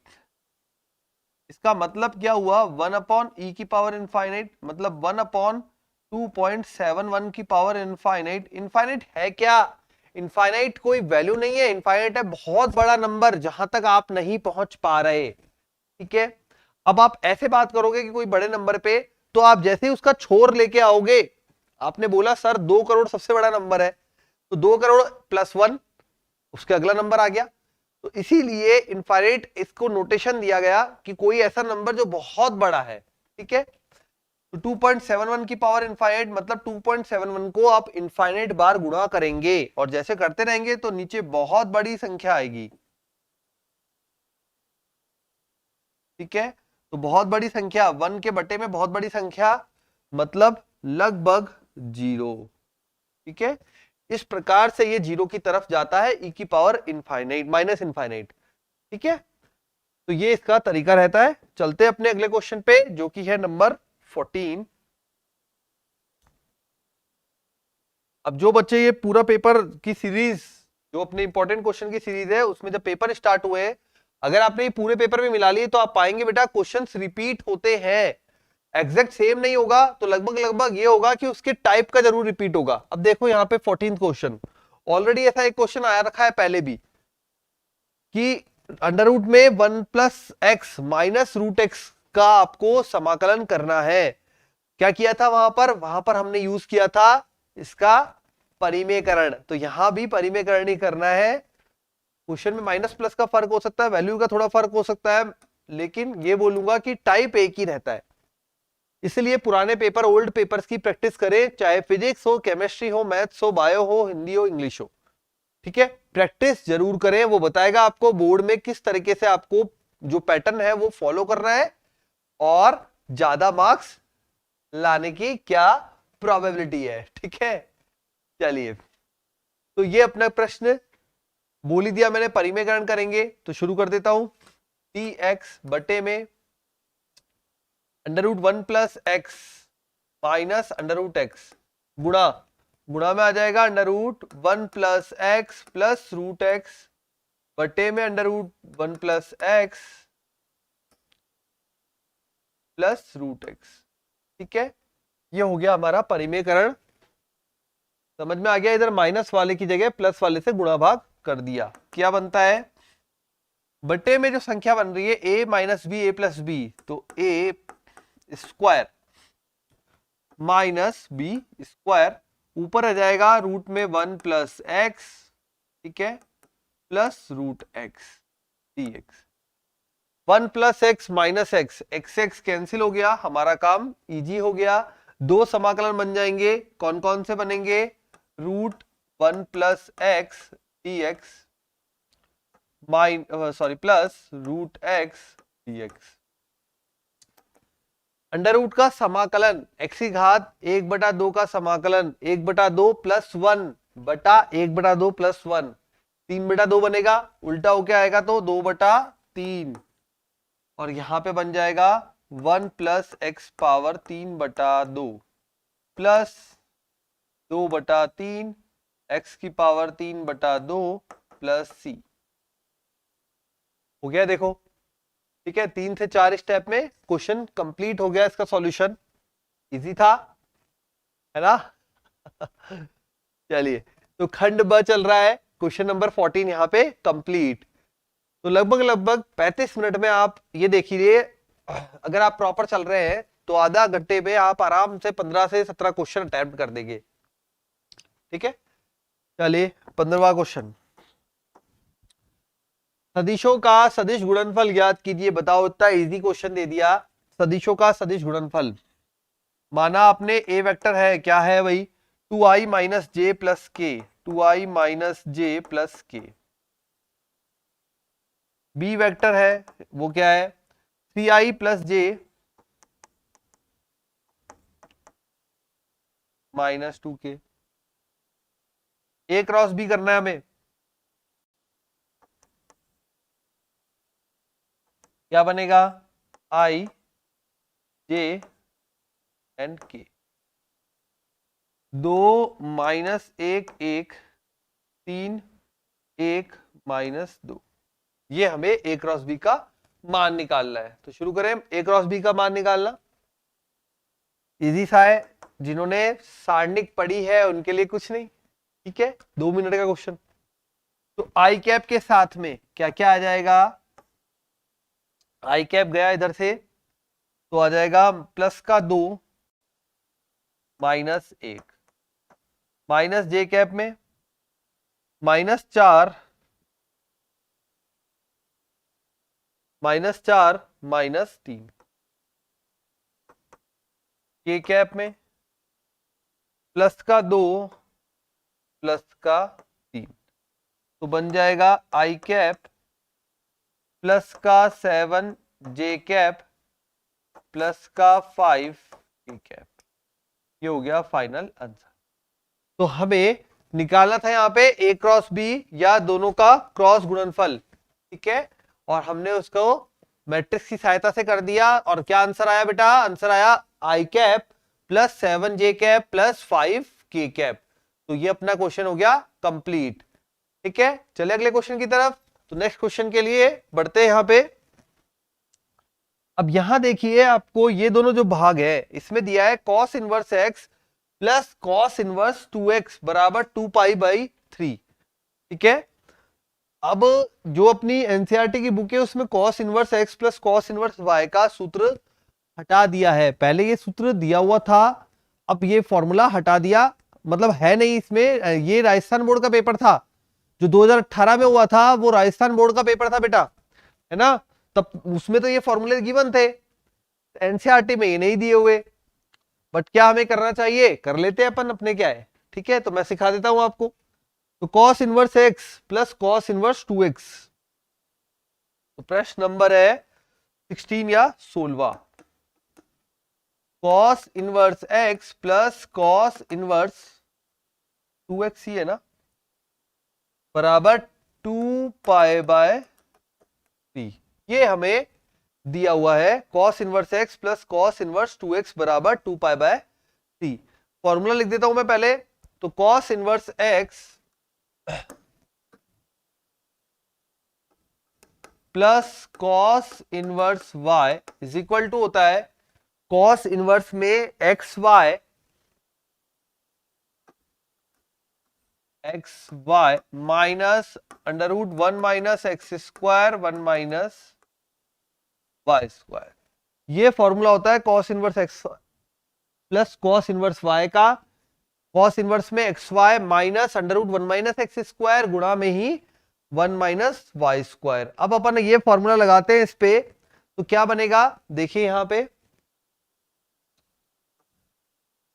इसका मतलब क्या हुआ, 1/e की पावर इनफाइनाइट, मतलब 1/2.71 की पावर इनफाइनाइट। इनफाइनाइट है क्या, इनफाइनाइट कोई वैल्यू नहीं है, इनफाइनाइट है बहुत बड़ा नंबर जहां तक आप नहीं पहुंच पा रहे। ठीक है, अब आप ऐसे बात करोगे कि कोई बड़े नंबर पे, तो आप जैसे ही उसका छोर लेके आओगे, आपने बोला सर 2 करोड़ सबसे बड़ा नंबर है, तो 2 करोड़ प्लस 1 उसके अगला नंबर आ गया। तो इसीलिए इनफाइनाइट इसको नोटेशन दिया गया कि कोई ऐसा नंबर जो बहुत बड़ा है। ठीक है, तो 2.71 की पावर इनफाइनाइट मतलब 2.71 को आप इनफाइनाइट बार गुणा करेंगे और जैसे करते रहेंगे तो नीचे बहुत बड़ी संख्या आएगी। ठीक है, तो बहुत बड़ी संख्या 1 के बटे में बहुत बड़ी संख्या मतलब लगभग 0। ठीक है, इस प्रकार से ये 0 की तरफ जाता है ई की पावर इनफाइनाइट माइनस इनफाइनाइट। ठीक है, तो ये इसका तरीका रहता है। चलते अपने अगले क्वेश्चन पे जो कि है नंबर 14। अब जो बच्चे ये पूरा पेपर की सीरीज, जो अपने इंपॉर्टेंट क्वेश्चन की सीरीज है, उसमें जब पेपर स्टार्ट हुए, अगर आपने ये पूरे पेपर में मिला लिए तो आप पाएंगे बेटा क्वेश्चंस रिपीट होते हैं। एग्जैक्ट सेम नहीं होगा तो लगभग लगभग ये होगा कि उसके टाइप का जरूर रिपीट होगा। अब देखो यहाँ पे 14th क्वेश्चन, ऑलरेडी ऐसा एक क्वेश्चन आया रखा है पहले भी कि अंडर रूट में 1 plus X minus root X का आपको समाकलन करना है। क्या किया था वहां पर हमने यूज किया था इसका परिमेयकरण, तो यहां भी परिमेयकरण ही करना है। क्वेश्चन में माइनस प्लस का फर्क हो सकता है, वैल्यू का थोड़ा फर्क हो सकता है, लेकिन ये बोलूंगा कि टाइप एक ही रहता है। इसलिए पुराने पेपर ओल्ड पेपर्स की प्रैक्टिस करें, चाहे फिजिक्स हो, केमिस्ट्री हो, मैथ्स हो, बायो हो, हिंदी हो, इंग्लिश हो। ठीक है, प्रैक्टिस जरूर करें, वो बताएगा आपको बोर्ड में किस तरीके से आपको जो पैटर्न है वो फॉलो करना है और ज्यादा मार्क्स लाने की क्या प्रोबेबिलिटी है। ठीक है, चलिए, तो ये अपना प्रश्न बोल ही दिया मैंने, परिमेयकरण करेंगे तो शुरू कर देता हूं। टी एक्स बटे में under root 1 plus X minus under root X गुणा गुणा में आ जाएगा under root 1 plus X plus root X बटे में under root 1 plus X plus root X. ठीक है, ये हो गया हमारा परिमेयकरण। समझ में आ गया, इधर माइनस वाले की जगह प्लस वाले से गुणा भाग कर दिया। क्या बनता है, बटे में जो संख्या बन रही है a माइनस बी ए प्लस बी, तो a square minus B square, ऊपर आ जाएगा रूट में 1 प्लस एक्स, ठीक है, plus root X D X. 1 plus X minus X, X X cancel हो गया, हमारा काम इजी हो गया। दो समाकलन बन जाएंगे, कौन कौन से बनेंगे, root 1 plus X D X plus root X D X. Under root का समाकलन एक्स की घात 1/2 का समाकलन 1/2 प्लस 1 बटा 1/2 प्लस 1, 3/2 बनेगा, उल्टा होके आएगा तो 2/3, और यहां पे बन जाएगा 1 plus x power 3/2 plus 2/3 x की पावर 3/2 प्लस c हो गया। देखो ठीक है, 3 से 4 स्टेप में क्वेश्चन कंप्लीट हो गया। इसका सॉल्यूशन इजी था, है ना। चलिए, तो खंड ब चल रहा है, क्वेश्चन नंबर 14 यहाँ पे कंप्लीट। तो लगभग 35 मिनट में आप ये देखिए, अगर आप प्रॉपर चल रहे हैं तो आधा घंटे में आप आराम से 15 से 17 क्वेश्चन अटेम्प्ट कर देंगे। ठीक है, चलिए 15वां क्वेश्चन, सदिशों का सदिश गुणनफल ज्ञात कीजिए। बताओ, इतना इजी क्वेश्चन दे दिया, सदिशों का सदिश गुणनफल। माना आपने ए वेक्टर है, क्या है भाई, 2i माइनस जे प्लस के, 2i माइनस जे प्लस के। बी वेक्टर है, वो क्या है, 3i प्लस जे माइनस 2k। ए क्रॉस बी करना है हमें, क्या बनेगा, i j and k। 2 minus 1 1, 3 1 minus 2, ये हमें ए क्रॉस बी का मान निकालना है। तो शुरू करें, ए क्रॉस बी का मान निकालना इजी सा है, जिन्होंने सारणिक पढ़ी है उनके लिए कुछ नहीं। ठीक है, 2 मिनट का क्वेश्चन। तो आई कैप के साथ में क्या क्या आ जाएगा, आई कैप गया इधर से तो आ जाएगा प्लस का 2 माइनस 1, माइनस जे कैप में माइनस 4 माइनस 3, के कैप में प्लस का 2 प्लस का 3, तो बन जाएगा आई कैप प्लस का 7 जे कैप प्लस का 5 के कैप। ये हो गया फाइनल आंसर। तो हमें निकालना था यहाँ पे ए क्रॉस बी या दोनों का क्रॉस गुणनफल। ठीक है, और हमने उसको मैट्रिक्स की सहायता से कर दिया। और क्या आंसर आया बेटा, आंसर आया आई कैप प्लस 7 जे कैप प्लस 5 के कैप। तो ये अपना क्वेश्चन हो गया कंप्लीट। ठीक है, चले अगले क्वेश्चन की तरफ। तो नेक्स्ट क्वेश्चन के लिए बढ़ते हैं यहाँ पे। अब यहां देखिए, आपको ये दोनों जो भाग है इसमें दिया है cos inverse x plus cos inverse 2x बराबर 2π/3। ठीक है, अब जो अपनी एनसीईआरटी की बुक है उसमें cos inverse x plus cos inverse y का सूत्र हटा दिया है। पहले ये सूत्र दिया हुआ था, अब ये फॉर्मूला हटा दिया, मतलब है नहीं इसमें। ये राजस्थान बोर्ड का पेपर था जो 2018 में हुआ था, वो राजस्थान बोर्ड का पेपर था बेटा, है ना। तब उसमें तो ये फॉर्मूले गिवन थे, एनसीईआरटी में ये नहीं दिए हुए। बट क्या हमें करना चाहिए, कर लेते हैं अपन, अपने क्या है। ठीक है, तो मैं सिखा देता हूं आपको। तो cos inverse x plus cos inverse 2x। तो प्रश्न नंबर है 16 या 16। cos inverse x plus cos inverse 2x ही है ना, बराबर 2π/3। ये हमें दिया हुआ है, cos inverse x plus cos inverse 2x बराबर 2π/3। फॉर्मूला लिख देता हूं मैं पहले। तो cos inverse x plus cos inverse y is equal to होता है cos इनवर्स में xy minus √1 minus x square 1 minus y square. ये फॉर्मूला होता है cos inverse x plus cos inverse y का। cos इनवर्स में xy minus √1 minus x square गुणा में ही 1 माइनस y स्क्वायर। अब अपन ये फॉर्मूला लगाते हैं इस पे, तो क्या बनेगा देखिए यहां पे।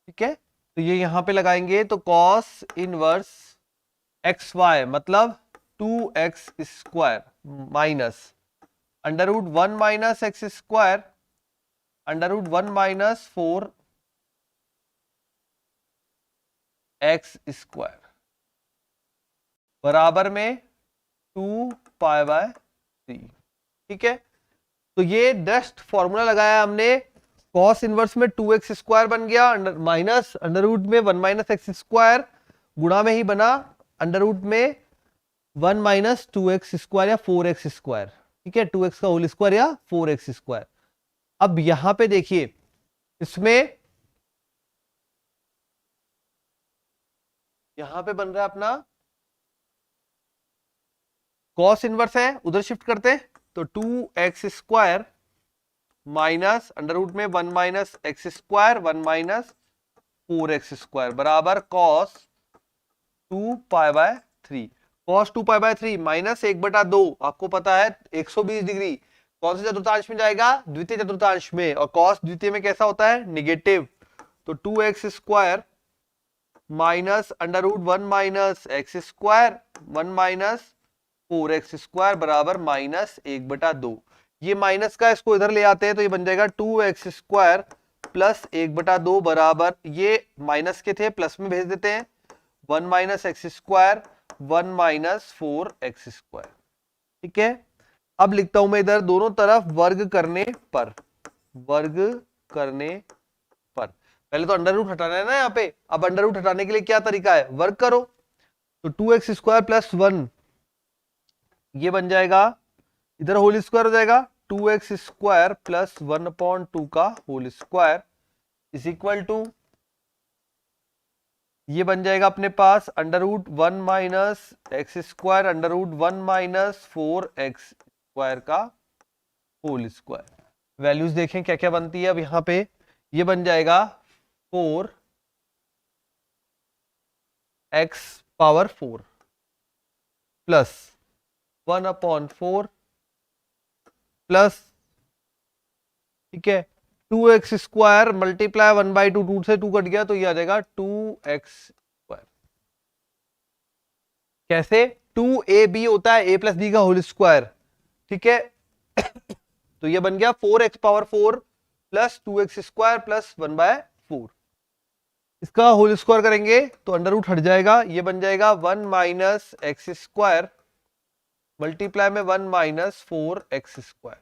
ठीक है, तो ये यहां पे लगाएंगे तो cos इनवर्स xy मतलब 2x square minus √1 minus x square √1 minus 4x square बराबर में 2π/3। ठीक है, तो ये जस्ट फॉर्मूला लगाया हमने। cos इनवर्स में 2x स्क्वायर बन गया माइनस √ में 1 माइनस x स्क्वायर गुणा में ही बना, अंडर रूट में 1 माइनस 2x² या 4x², ठीक है, 2x का होल स्क्वायर या 4x²। अब यहां पे देखिए इसमें यहां पे बन रहा है अपना कॉस इनवर्स है, उधर शिफ्ट करते हैं तो 2x² माइनस अंडर रूट में 1 माइनस x² 1 माइनस 4x² बराबर कॉस 2π/3। कॉस 2π/3 माइनस 1/2, आपको पता है 120 डिग्री कौन से चतुर्थांश में जाएगा, द्वितीय चतुर्थांश में, और कॉस द्वितीय में कैसा होता है, निगेटिव। तो 2x² minus under root 1 minus x² 1 minus 4x² बराबर माइनस 1/2। ये माइनस का इसको इधर ले आते हैं तो ये बन जाएगा 2x² प्लस 1/2 बराबर, ये माइनस के थे प्लस में भेज देते हैं, 1 माइनस x² 1 माइनस 4x², ठीक है। अब लिखता हूं मैं इधर दोनों तरफ वर्ग करने पर, वर्ग करने पर, पहले तो अंडर रूट हटाना है ना यहाँ पे, अब अंडर रूट हटाने के लिए क्या तरीका है, वर्ग करो। तो 2x² प्लस 1 ये बन जाएगा, इधर होल स्क्वायर हो जाएगा, 2x² प्लस 1/2 का whole square is equal to, ये बन जाएगा अपने पास under root 1 minus x² under root 1 minus 4x² का होल स्क्वायर। वैल्यूज देखें क्या क्या बनती है अब यहां पे, ये बन जाएगा 4x⁴ प्लस 1/4 प्लस, ठीक है, 2x² मल्टीप्लाई 1/2, 2 से 2 कट गया तो ये आ जाएगा 2x²। कैसे, 2ab होता है a प्लस b का होल स्क्वायर, ठीक है। तो ये बन गया 4x⁴ प्लस 2x² प्लस 1/4। इसका होल स्क्वायर करेंगे तो अंडर रूट हट जाएगा, ये बन जाएगा 1 माइनस x² मल्टीप्लाई में 1 माइनस 4x²,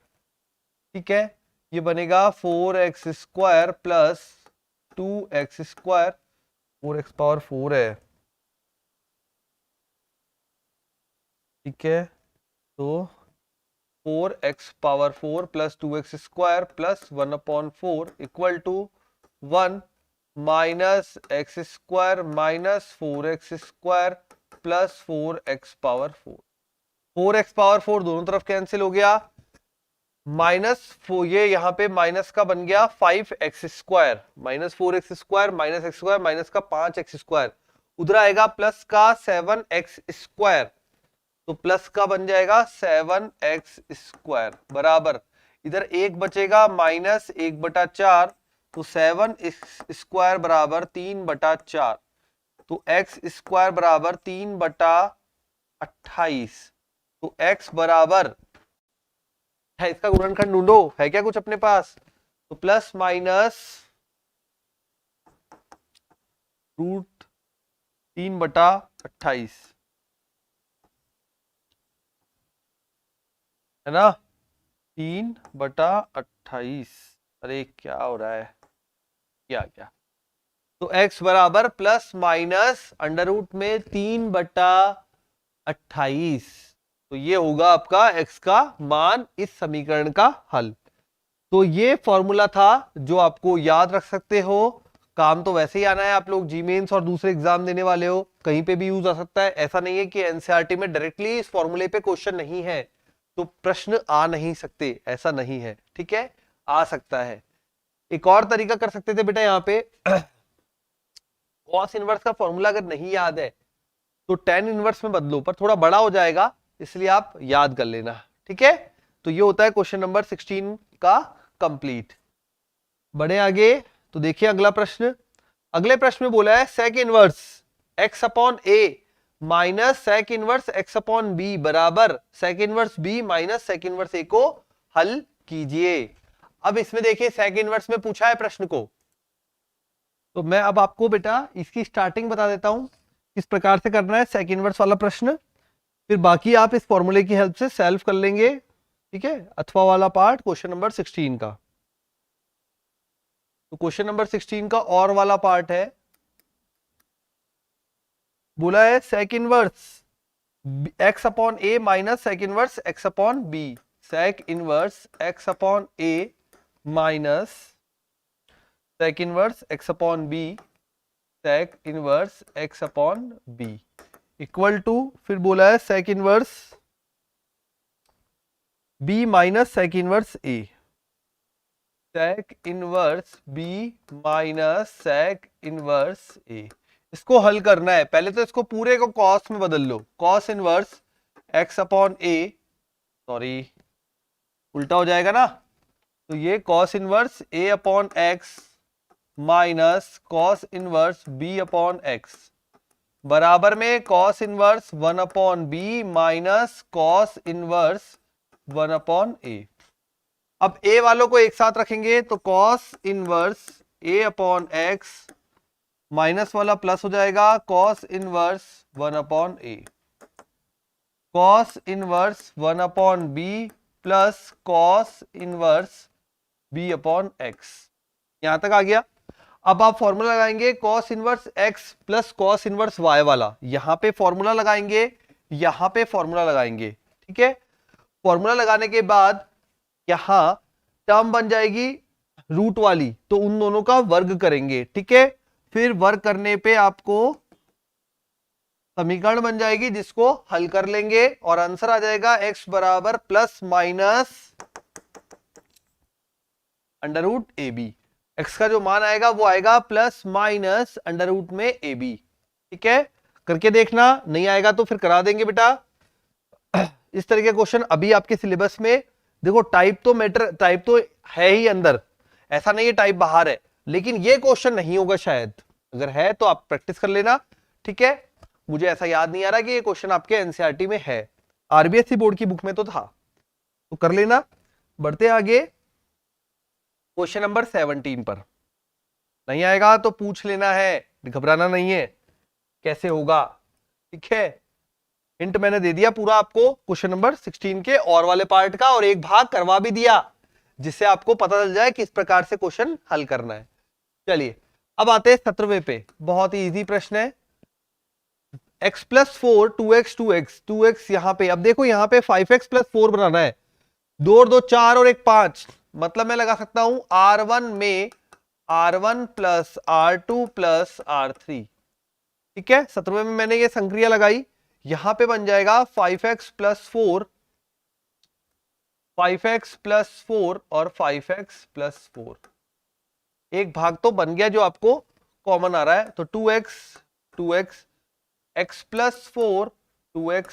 ठीक है। ये बनेगा 4x² प्लस 2x², 4x⁴ है, ठीक है। तो 4x⁴ plus 2x² plus 1/4 equal to 1 minus x² minus 4x² plus 4x⁴। 4x⁴ दोनों तरफ कैंसिल हो गया, माइनस ये यहां पे माइनस का बन गया 5x², minus 4x² minus x² minus का 5x², उधर आएगा प्लस का 7x², तो प्लस का बन जाएगा 7x² बराबर, इधर एक बचेगा माइनस 1/4, तो 7x² बराबर 3/4, तो x² बराबर 3/28, तो x बराबर है, इसका गुणनखंड ढूंढो, है क्या कुछ अपने पास, तो प्लस माइनस रूट 3/28 है ना, 3/28। अरे क्या हो रहा है, क्या क्या, तो x बराबर प्लस माइनस अंडर रूट में 3/28, तो ये होगा आपका x का मान, इस समीकरण का हल। तो ये फॉर्मूला था जो आपको याद रख सकते हो, काम तो वैसे ही आना है, आप लोग जी मेंस और दूसरे एग्जाम देने वाले हो, कहीं पे भी यूज आ सकता है, ऐसा नहीं है कि एनसीईआरटी में डायरेक्टली इस फॉर्मूले पे क्वेश्चन नहीं है तो प्रश्न आ नहीं सकते, ऐसा नहीं है, ठीक है, आ सकता है। एक और तरीका कर सकते थे बेटा, यहाँ पे कॉस इनवर्स का फॉर्मूला अगर नहीं याद है तो tan इनवर्स में बदलो, पर थोड़ा बड़ा हो जाएगा इसलिए आप याद कर लेना, ठीक है। तो ये होता है क्वेश्चन नंबर 16 का कंप्लीट। बढ़े आगे तो देखिए अगला प्रश्न, अगले प्रश्न में बोला है sec inverse x/a minus sec inverse x/b बराबर sec inverse b minus sec inverse a को हल कीजिए। अब इसमें देखिए सेक इनवर्स में पूछा है प्रश्न को, तो मैं अब आपको बेटा इसकी स्टार्टिंग बता देता हूं किस प्रकार से करना है सेक इनवर्स वाला प्रश्न, फिर बाकी आप इस फॉर्मूले की हेल्प से सॉल्व कर लेंगे, ठीक है। अथवा वाला पार्ट क्वेश्चन नंबर 16 का, तो क्वेश्चन नंबर 16 का और वाला पार्ट है बोला है sec inverse x upon A minus sec inverse x upon B, sec inverse x upon A minus sec inverse x upon B, sec inverse x upon B equal to, फिर बोला है sec inverse B minus sec inverse A, sec inverse B minus sec inverse A. इसको हल करना है, पहले तो इसको पूरे को कॉस में बदल लो, cos inverse x upon A, sorry उल्टा हो जाएगा ना, तो ये cos inverse A upon x minus cos inverse B upon x बराबर में cos inverse 1 upon B minus cos inverse 1 upon A. अब ए वालों को एक साथ रखेंगे तो cos inverse A upon x minus वाला प्लस हो जाएगा cos inverse 1 upon A, cos inverse 1 upon B plus cos inverse B upon X. यहां तक आ गया। अब आप फॉर्मूला लगाएंगे cos inverse X plus cos inverse Y वाला, यहां पे फॉर्मूला लगाएंगे, यहां पे फॉर्मूला लगाएंगे, ठीक है। फॉर्मूला लगाने के बाद यहां टर्म बन जाएगी रूट वाली, तो उन दोनों का वर्ग करेंगे, ठीक है। फिर वर्ग करने पे आपको समीकरण बन जाएगी जिसको हल कर लेंगे और आंसर आ जाएगा x बराबर plus minus under root A B. X का जो मान आएगा वो आएगा प्लस माइनस अंडर रूट में ए बी, ठीक है। करके देखना, नहीं आएगा तो फिर करा देंगे बेटा। इस तरह के क्वेश्चन अभी आपके सिलेबस में देखो, टाइप तो है ही अंदर, ऐसा नहीं है टाइप बाहर है, लेकिन ये क्वेश्चन नहीं होगा शायद, अगर है तो आप प्रैक्टिस कर लेना, ठीक है। मुझे ऐसा याद नहीं आ रहा कि ये क्वेश्चन आपके एनसीईआरटी में है, आरबीएसई बोर्ड की बुक में तो था, तो कर लेना। बढ़ते आगे क्वेश्चन नंबर 17 पर। नहीं आएगा तो पूछ लेना है, घबराना नहीं है, कैसे होगा, ठीक है। हिंट मैंने दे दिया पूरा आपको क्वेश्चन नंबर 16 के और वाले पार्ट का, और एक भाग करवा भी दिया जिससे आपको पता चल जाए किस प्रकार से क्वेश्चन हल करना है। चलिए अब आते हैं 17वें पे, बहुत ही इजी प्रश्न है। x प्लस 4 2x यहां पे, अब देखो यहां पे 5x प्लस 4 बनाना है, 2 और 2 4 और 1 5, मतलब मैं लगा सकता हूं R1 में R1 plus R2 plus R3, ठीक है। 17वें में मैंने ये संक्रिया लगाई, यहां पे बन जाएगा 5x प्लस 4 और 5x प्लस 4, एक भाग तो बन गया जो आपको कॉमन आ रहा है, तो 2x x plus 4 2x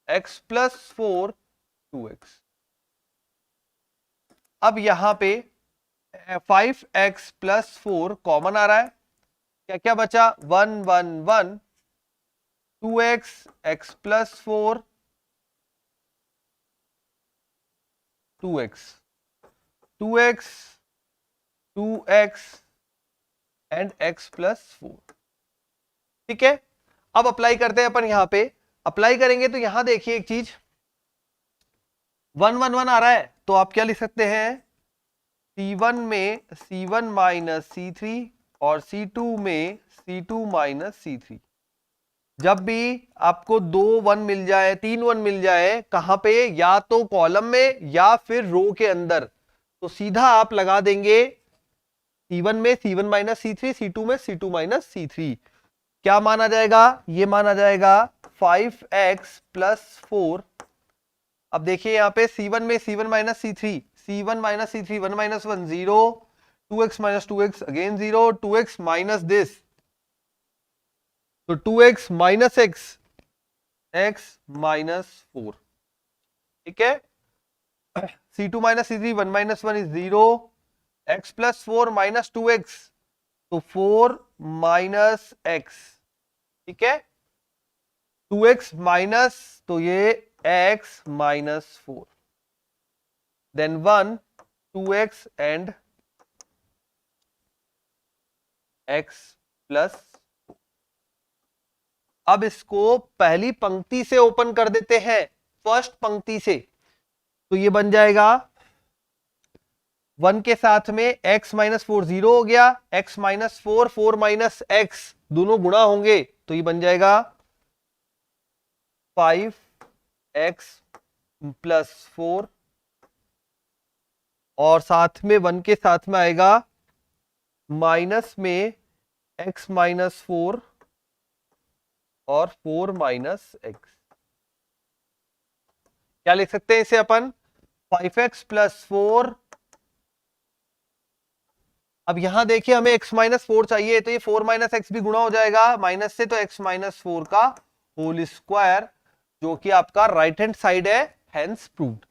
x plus 4 2x। अब यहां पे 5x प्लस 4 कॉमन आ रहा है, क्या क्या बचा 1 1 1, 2x x plus 4 2x 2x and x plus 4, ठीक है। अब अप्लाई करते हैं अपन, यहां पे अप्लाई करेंगे तो यहां देखिए एक चीज, 1 1 1 आ रहा है, तो आप क्या लिख सकते हैं, C1 में C1 माइनस C3 और C2 में C2 माइनस C3। जब भी आपको 2 1 मिल जाए, 3 1 मिल जाए, कहां पे, या तो कॉलम में या फिर रो के अंदर, तो सीधा आप लगा देंगे C1 में C1 माइनस C3, C2 में C2 माइनस C3। क्या मान आ जाएगा, ये मान आ जाएगा 5x प्लस 4। अब देखिए यहां पे C1 में C1 minus C3, C1 minus C3 1 minus 1 0, 2x minus 2x again 0, 2x minus this, तो 2x माइनस x माइनस 4, ठीक है। C2 minus C3 1 minus 1 is 0, x plus 4 minus 2x, तो 4 माइनस x, ठीक है। 2x माइनस, तो ये x minus 4, then 1 2x and x plus. अब इसको पहली पंक्ति से ओपन कर देते हैं, फर्स्ट पंक्ति से, तो ये बन जाएगा 1 के साथ में x माइनस 4 0 हो गया, x माइनस 4 4 माइनस x दोनों गुणा होंगे, तो ये बन जाएगा 5x प्लस 4 और साथ में 1 के साथ में आएगा माइनस में x माइनस 4 और 4 माइनस एक्स। क्या लिख सकते हैं इसे अपन? 5x plus 4। अब यहां देखिए हमें x माइनस 4 चाहिए, तो ये 4 माइनस एक्स भी गुणा हो जाएगा माइनस से, तो x माइनस 4 का होल स्क्वायर, जो कि आपका राइट हैंड साइड है, हेंस प्रूव्ड।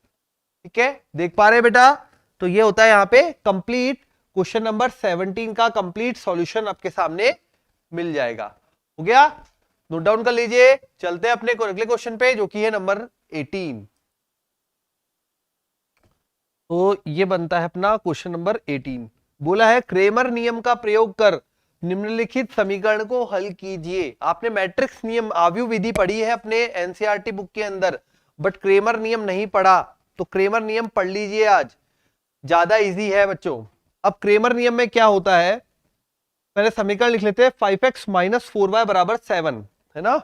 ठीक है, देख पा रहे हैं बेटा? तो ये होता है यहाँ पे कंप्लीट क्वेश्चन नंबर 17 का कंप्लीट सॉल्यूशन आपके सामने मिल जाएगा। हो गया? नोट डाउन कर लीजिए। चलते हैं अपने अगले क्वेश्चन पे, जो कि है नंबर 18। तो ये बनता है अपना क्वेश्चन नंबर 18। बोला है क्रेमर नियम का प्रयोग कर निम्नलिखित समीकरण को हल कीजिए। आपने मैट्रिक्स नियम आव्यूह विधि पढ़ी है अपने एनसीईआरटी बुक के अंदर, बट क्रेमर नियम नहीं पढ़ा, तो क्रेमर नियम पढ़ लीजिए आज, ज्यादा इजी है बच्चों। अब क्रेमर नियम में क्या होता है, पहले समीकरण लिख लेते हैं। 5x माइनस 4y बराबर 7 है ना।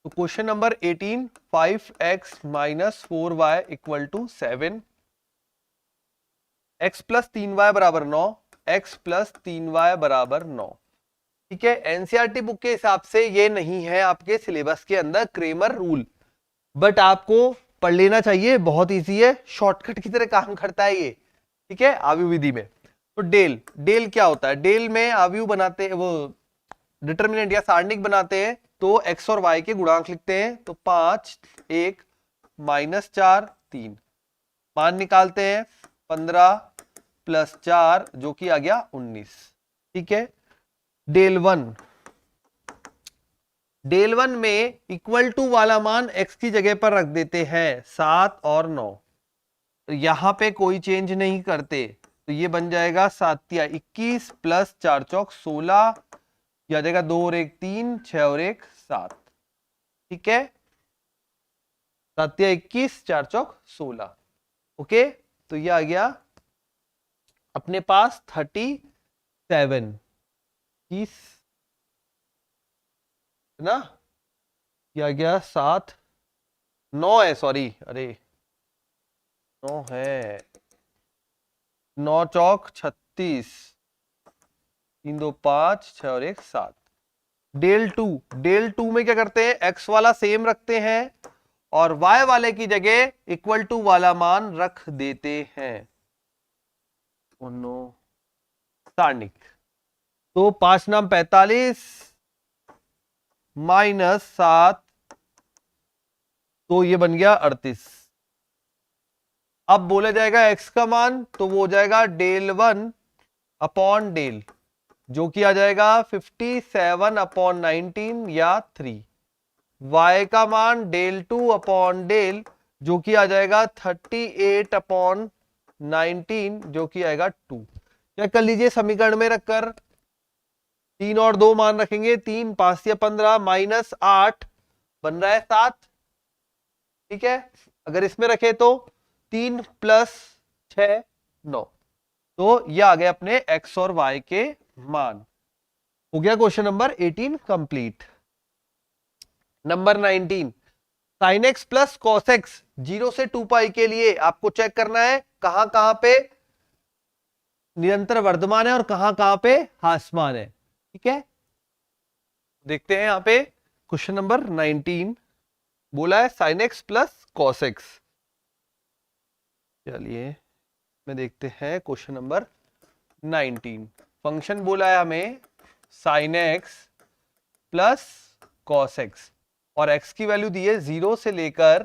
तो question number 18, 5x minus 4y equal to 7, x प्लस 3y बराबर 9, x प्लस 3y बराबर 9। ठीक है, एनसीईआरटी बुक के हिसाब से ये नहीं है आपके सिलेबस के अंदर क्रेमर रूल, बट आपको पढ़ लेना चाहिए, बहुत इजी है, शॉर्टकट की तरह काम करता है ये। ठीक है, आव्यूह विधि में। तो डेल, डेल क्या होता है? डेल में आव्यूह बनाते हैं, वो डिटर्मिनेंट या सारणिक बनाते हैं, तो x और y के गुणांक लिखते हैं। तो 5 1 माइनस 4 3, मान निकालते हैं 15 प्लस 4 जो कि आ गया 19। ठीक है, डेल 1, डेल 1 में इक्वल टू वाला मान x की जगह पर रख देते हैं 7 और 9, तो यहां पे कोई चेंज नहीं करते, तो ये बन जाएगा 7 या 21 प्लस 4 चौक 16, यह आ जाएगा 2 और 1 3, 6 और 1 7। ठीक है, 7 या 21, 4 चौक 16। ओके, तो ये आ गया अपने पास 37 30 है ना, यह आ गया 7 9 है, सॉरी, अरे 9 है, 9 चौक 36, 3 2 5 6 और 1 7। डेल 2, डेल 2 में क्या करते हैं, x वाला सेम रखते हैं और y वाले की जगह इक्वल टू वाला मान रख देते हैं। सारणिक, तो 5 नाम 45 माइनस 7, तो ये बन गया 38। अब बोला जाएगा x का मान, तो वो हो जाएगा डेल 1 अपॉन डेल, जो कि आ जाएगा 57 अपॉन 19 या 3। y का मान डेल 2 अपॉन डेल, जो कि आ जाएगा 38 अपॉन 19, जो कि आएगा 2। क्या कर लीजिए समीकरण में रखकर, 3 और 2 मान रखेंगे, 3 5 या 15 माइनस 8 बन रहा है 7। ठीक है, अगर इसमें रखे तो 3 प्लस 6 9, तो ये आ गए अपने x और y के मान। हो गया question number 18 complete. Number 19, sine x plus cos x 0 से 2 पाई के लिए आपको चेक करना है कहां कहां पे निरंतर वर्धमान है और कहां कहां पे ह्रासमान है। ठीक है, देखते हैं यहां पे क्वेश्चन नंबर 19 बोला है sine x plus cos x. चलिए में देखते हैं क्वेश्चन नंबर 19। फंक्शन बोला है हमें sine x plus cos x और x की वैल्यू दी है 0 से लेकर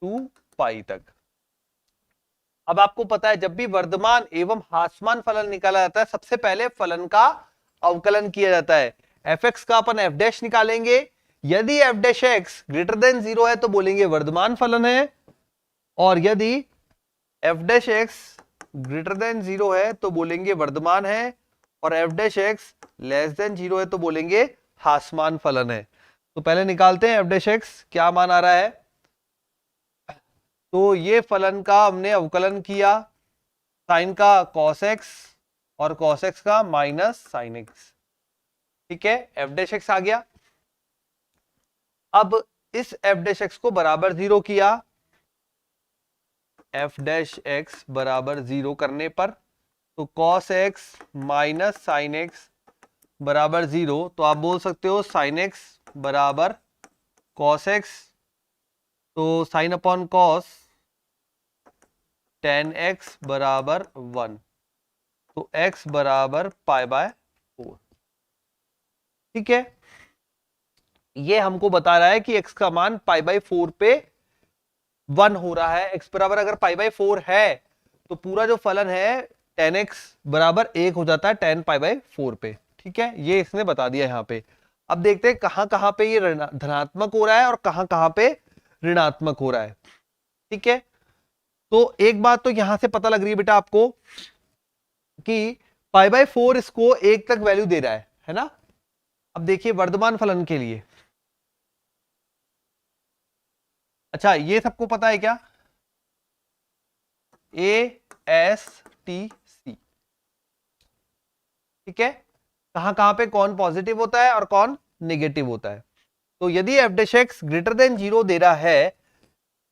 2 पाई तक। अब आपको पता है जब भी वर्धमान एवं ह्रासमान फलन निकाला जाता है, सबसे पहले फलन का अवकलन किया जाता है। fx का अपन f डैश निकालेंगे, यदि f dash x greater than 0 है तो बोलेंगे वर्धमान फलन है, और यदि f dash x greater than 0 है तो बोलेंगे वर्धमान है, और f dash x less than 0 है तो बोलेंगे ह्रासमान फलन है। तो पहले निकालते हैं f डैश x क्या मान आ रहा है। तो ये फलन का हमने अवकलन किया, साइन का cos x और cos x का माइनस साइन x। ठीक है, एफ डैश एक्स आ गया। अब इस एफ डैश एक्स को बराबर 0 किया, एफ डैश एक्स बराबर 0 करने पर तो cos x minus sine x बराबर 0, तो आप बोल सकते हो साइन एक्स बराबर कॉस एक्स, तो sine upon cos tan x बराबर 1, तो x बराबर पाई बाय 4। ठीक है, ये हमको बता रहा है कि x का मान पाई बाय 4 पे 1 हो रहा है। x बराबर अगर पाई बाय 4 है तो पूरा जो फलन है tan x बराबर 1 हो जाता है tan पाई बाय 4 पे। ठीक है, ये इसने बता दिया यहाँ पे। अब देखते हैं कहां कहां पे ये धनात्मक हो रहा है और कहां कहां पे ऋणात्मक हो रहा है। ठीक है, तो एक बात तो यहां से पता लग रही है बेटा आपको कि पाई बाय 4 इसको 1 तक वैल्यू दे रहा है ना। अब देखिए वर्धमान फलन के लिए, अच्छा ये सबको पता है क्या, ए एस टी सी। ठीक है, कहां कहां पे कौन पॉजिटिव होता है और कौन नेगेटिव होता है। तो यदि F dash x greater than 0 दे रहा है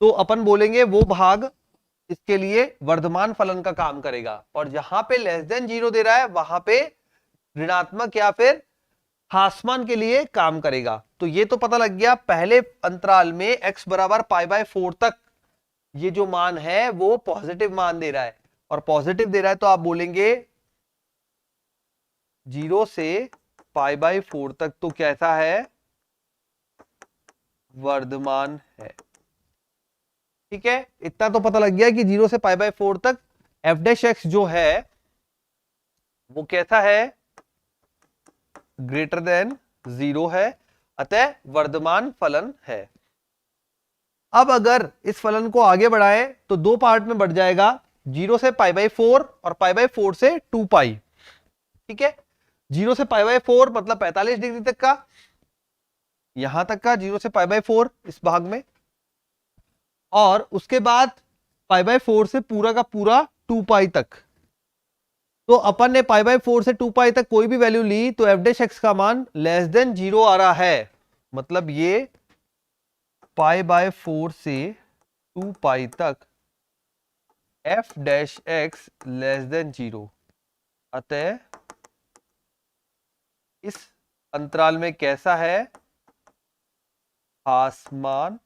तो अपन बोलेंगे वो भाग इसके लिए वर्धमान फलन का काम करेगा, और जहां पे लेस देन 0 दे रहा है वहां पे ऋणात्मक या फिर हासमान के लिए काम करेगा। तो ये तो पता लग गया, पहले अंतराल में x बराबर पाई बाय 4 तक ये जो मान है वो पॉजिटिव मान दे रहा है, और पॉजिटिव दे रहा है तो आप बोलेंगे 0 से पाई बाय 4 तक तो कैसा है, वर्धमान है। ठीक है, इतना तो पता लग गया कि 0 से पाई बाय 4 तक एफ डैश एक्स जो है वो कैसा है, ग्रेटर देन 0 है, अतः वर्धमान फलन है। अब अगर इस फलन को आगे बढ़ाएं तो दो पार्ट में बढ़ जाएगा, 0 से पाई बाय 4 और पाई बाय 4 से 2 पाई। ठीक है, 0 से पाई बाय 4 मतलब 45 डिग्री तक का, यहां तक का 0 से पाई बाय 4 इस भाग में, और उसके बाद पाई बाय 4 से पूरा का पूरा 2 पाई तक। तो अपन ने पाई बाय 4 से 2 पाई तक कोई भी वैल्यू ली तो एफ डैश एक्स का मान लेस देन 0 आ रहा है, मतलब ये पाई बाय 4 से 2 पाई तक F dash x less than 0, अतः इस अंतराल में कैसा है, हासमान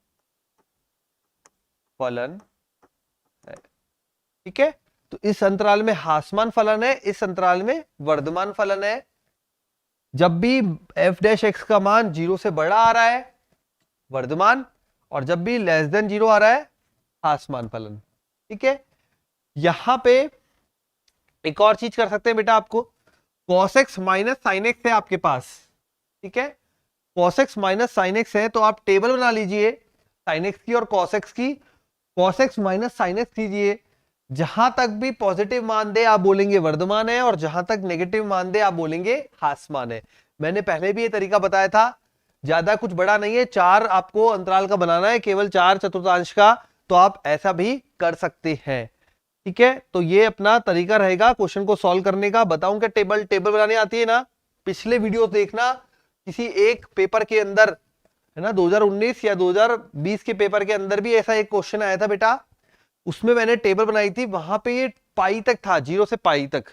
फलन है। ठीक है, तो इस अंतराल में हासमान फलन है, इस अंतराल में वर्धमान फलन है। जब भी एफ डैश एक्स का मान 0 से बड़ा आ रहा है वर्धमान, और जब भी लेस देन 0 आ रहा है हासमान फलन। ठीक है, यहां पे एक और चीज कर सकते हैं बेटा, आपको cos x minus sine x है आपके पास। ठीक है, cos x minus sine x है तो आप टेबल बना लीजिए साइन एक्स की और cos x की, cos x minus sine x कीजिए, जहां तक भी पॉजिटिव मान दे आप बोलेंगे वर्धमान है, और जहां तक नेगेटिव मान दे आप बोलेंगे हासमान है। मैंने पहले भी ये तरीका बताया था, ज्यादा कुछ बड़ा नहीं है, 4 आपको अंतराल का बनाना है, केवल 4 चतुर्थांश का, तो आप ऐसा भी कर सकते हैं। ठीक है, तो ये अपना तरीका रहेगा क्वेश्चन को सॉल्व करने का। बताऊं क्या टेबल बनाने आती है ना, पिछले वीडियो देखना, किसी एक पेपर के अंदर है ना 2019 या 2020 के पेपर के अंदर भी ऐसा एक क्वेश्चन आया था बेटा, उसमें मैंने टेबल बनाई थी, वहां पे ये पाई तक था, 0 से पाई तक,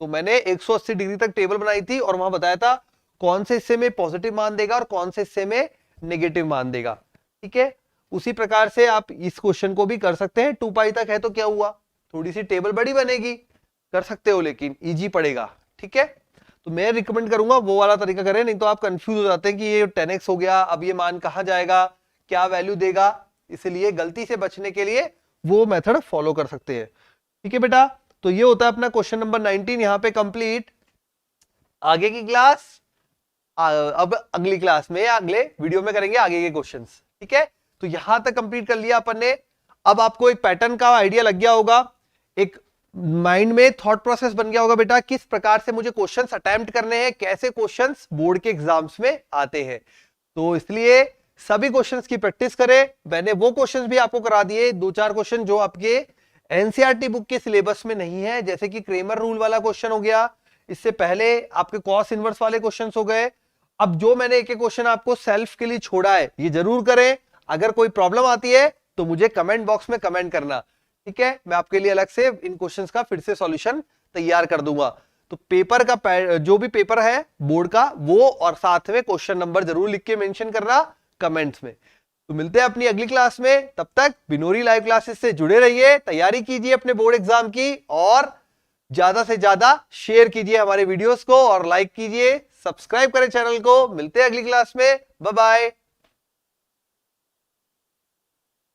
तो मैंने 180 डिग्री तक टेबल बनाई थी और वहां बताया था कौन से हिस्से में पॉजिटिव मान देगा और कौन से हिस्से में नेगेटिव मान देगा। ठीक है, उसी प्रकार से आप इस क्वेश्चन को भी कर सकते हैं। 2 पाई तक है तो क्या हुआ, थोड़ी सी टेबल बड़ी बनेगी, कर सकते हो, लेकिन इजी पड़ेगा। ठीक है, तो मैं रिकमेंड करूंगा वो वाला तरीका करें, नहीं तो आप कंफ्यूज हो जाते हैं कि ये 10x हो गया, अब ये मान कहां जाएगा, क्या वैल्यू देगा, इसलिए गलती से बचने के लिए वो मेथड फॉलो कर सकते हैं। ठीक है बेटा, तो ये होता है अपना क्वेश्चन नंबर 19 यहां पे कंप्लीट। आगे की क्लास अब अगली क्लास में या अगले वीडियो में करेंगे आगे के क्वेश्चंस। ठीक है, तो यहां तक कंप्लीट कर लिया अपन ने। अब आपको एक पैटर्न का आइडिया लग गया होगा, एक माइंड में थॉट प्रोसेस बन गया होगा बेटा, किस प्रकार से मुझे क्वेश्चंस अटेम्प्ट करने हैं, कैसे क्वेश्चंस बोर्ड के एग्जाम्स में आते हैं। तो इसलिए सभी क्वेश्चंस की प्रैक्टिस करें। मैंने वो क्वेश्चंस भी आपको करा दिए, 2-4 क्वेश्चन जो आपके एनसीईआरटी बुक के सिलेबस में नहीं है, जैसे कि क्रेमर रूल वाला क्वेश्चन हो गया, इससे पहले आपके कॉस इनवर्स वाले क्वेश्चंस हो गए। अब जो मैंने एक एक क्वेश्चन आपको सेल्फ के लिए छोड़ा है ये जरूर करें। अगर कोई प्रॉब्लम आती है तो मुझे कमेंट बॉक्स में कमेंट करना, ठीक है, मैं आपके लिए अलग से इन क्वेश्चंस का फिर से सॉल्यूशन तैयार कर दूंगा। तो पेपर का जो भी पेपर है बोर्ड का वो और साथ में क्वेश्चन नंबर जरूर लिख के मेंशन करना कमेंट्स में। तो मिलते हैं अपनी अगली क्लास में, तब तक बिनोरी लाइव क्लासेस से जुड़े रहिए, तैयारी कीजिए अपने बोर्ड एग्जाम की और ज्यादा से ज्यादा शेयर कीजिए हमारे वीडियोस को और लाइक कीजिए, सब्सक्राइब करें चैनल को। मिलते हैं अगली क्लास में, बाय बाय।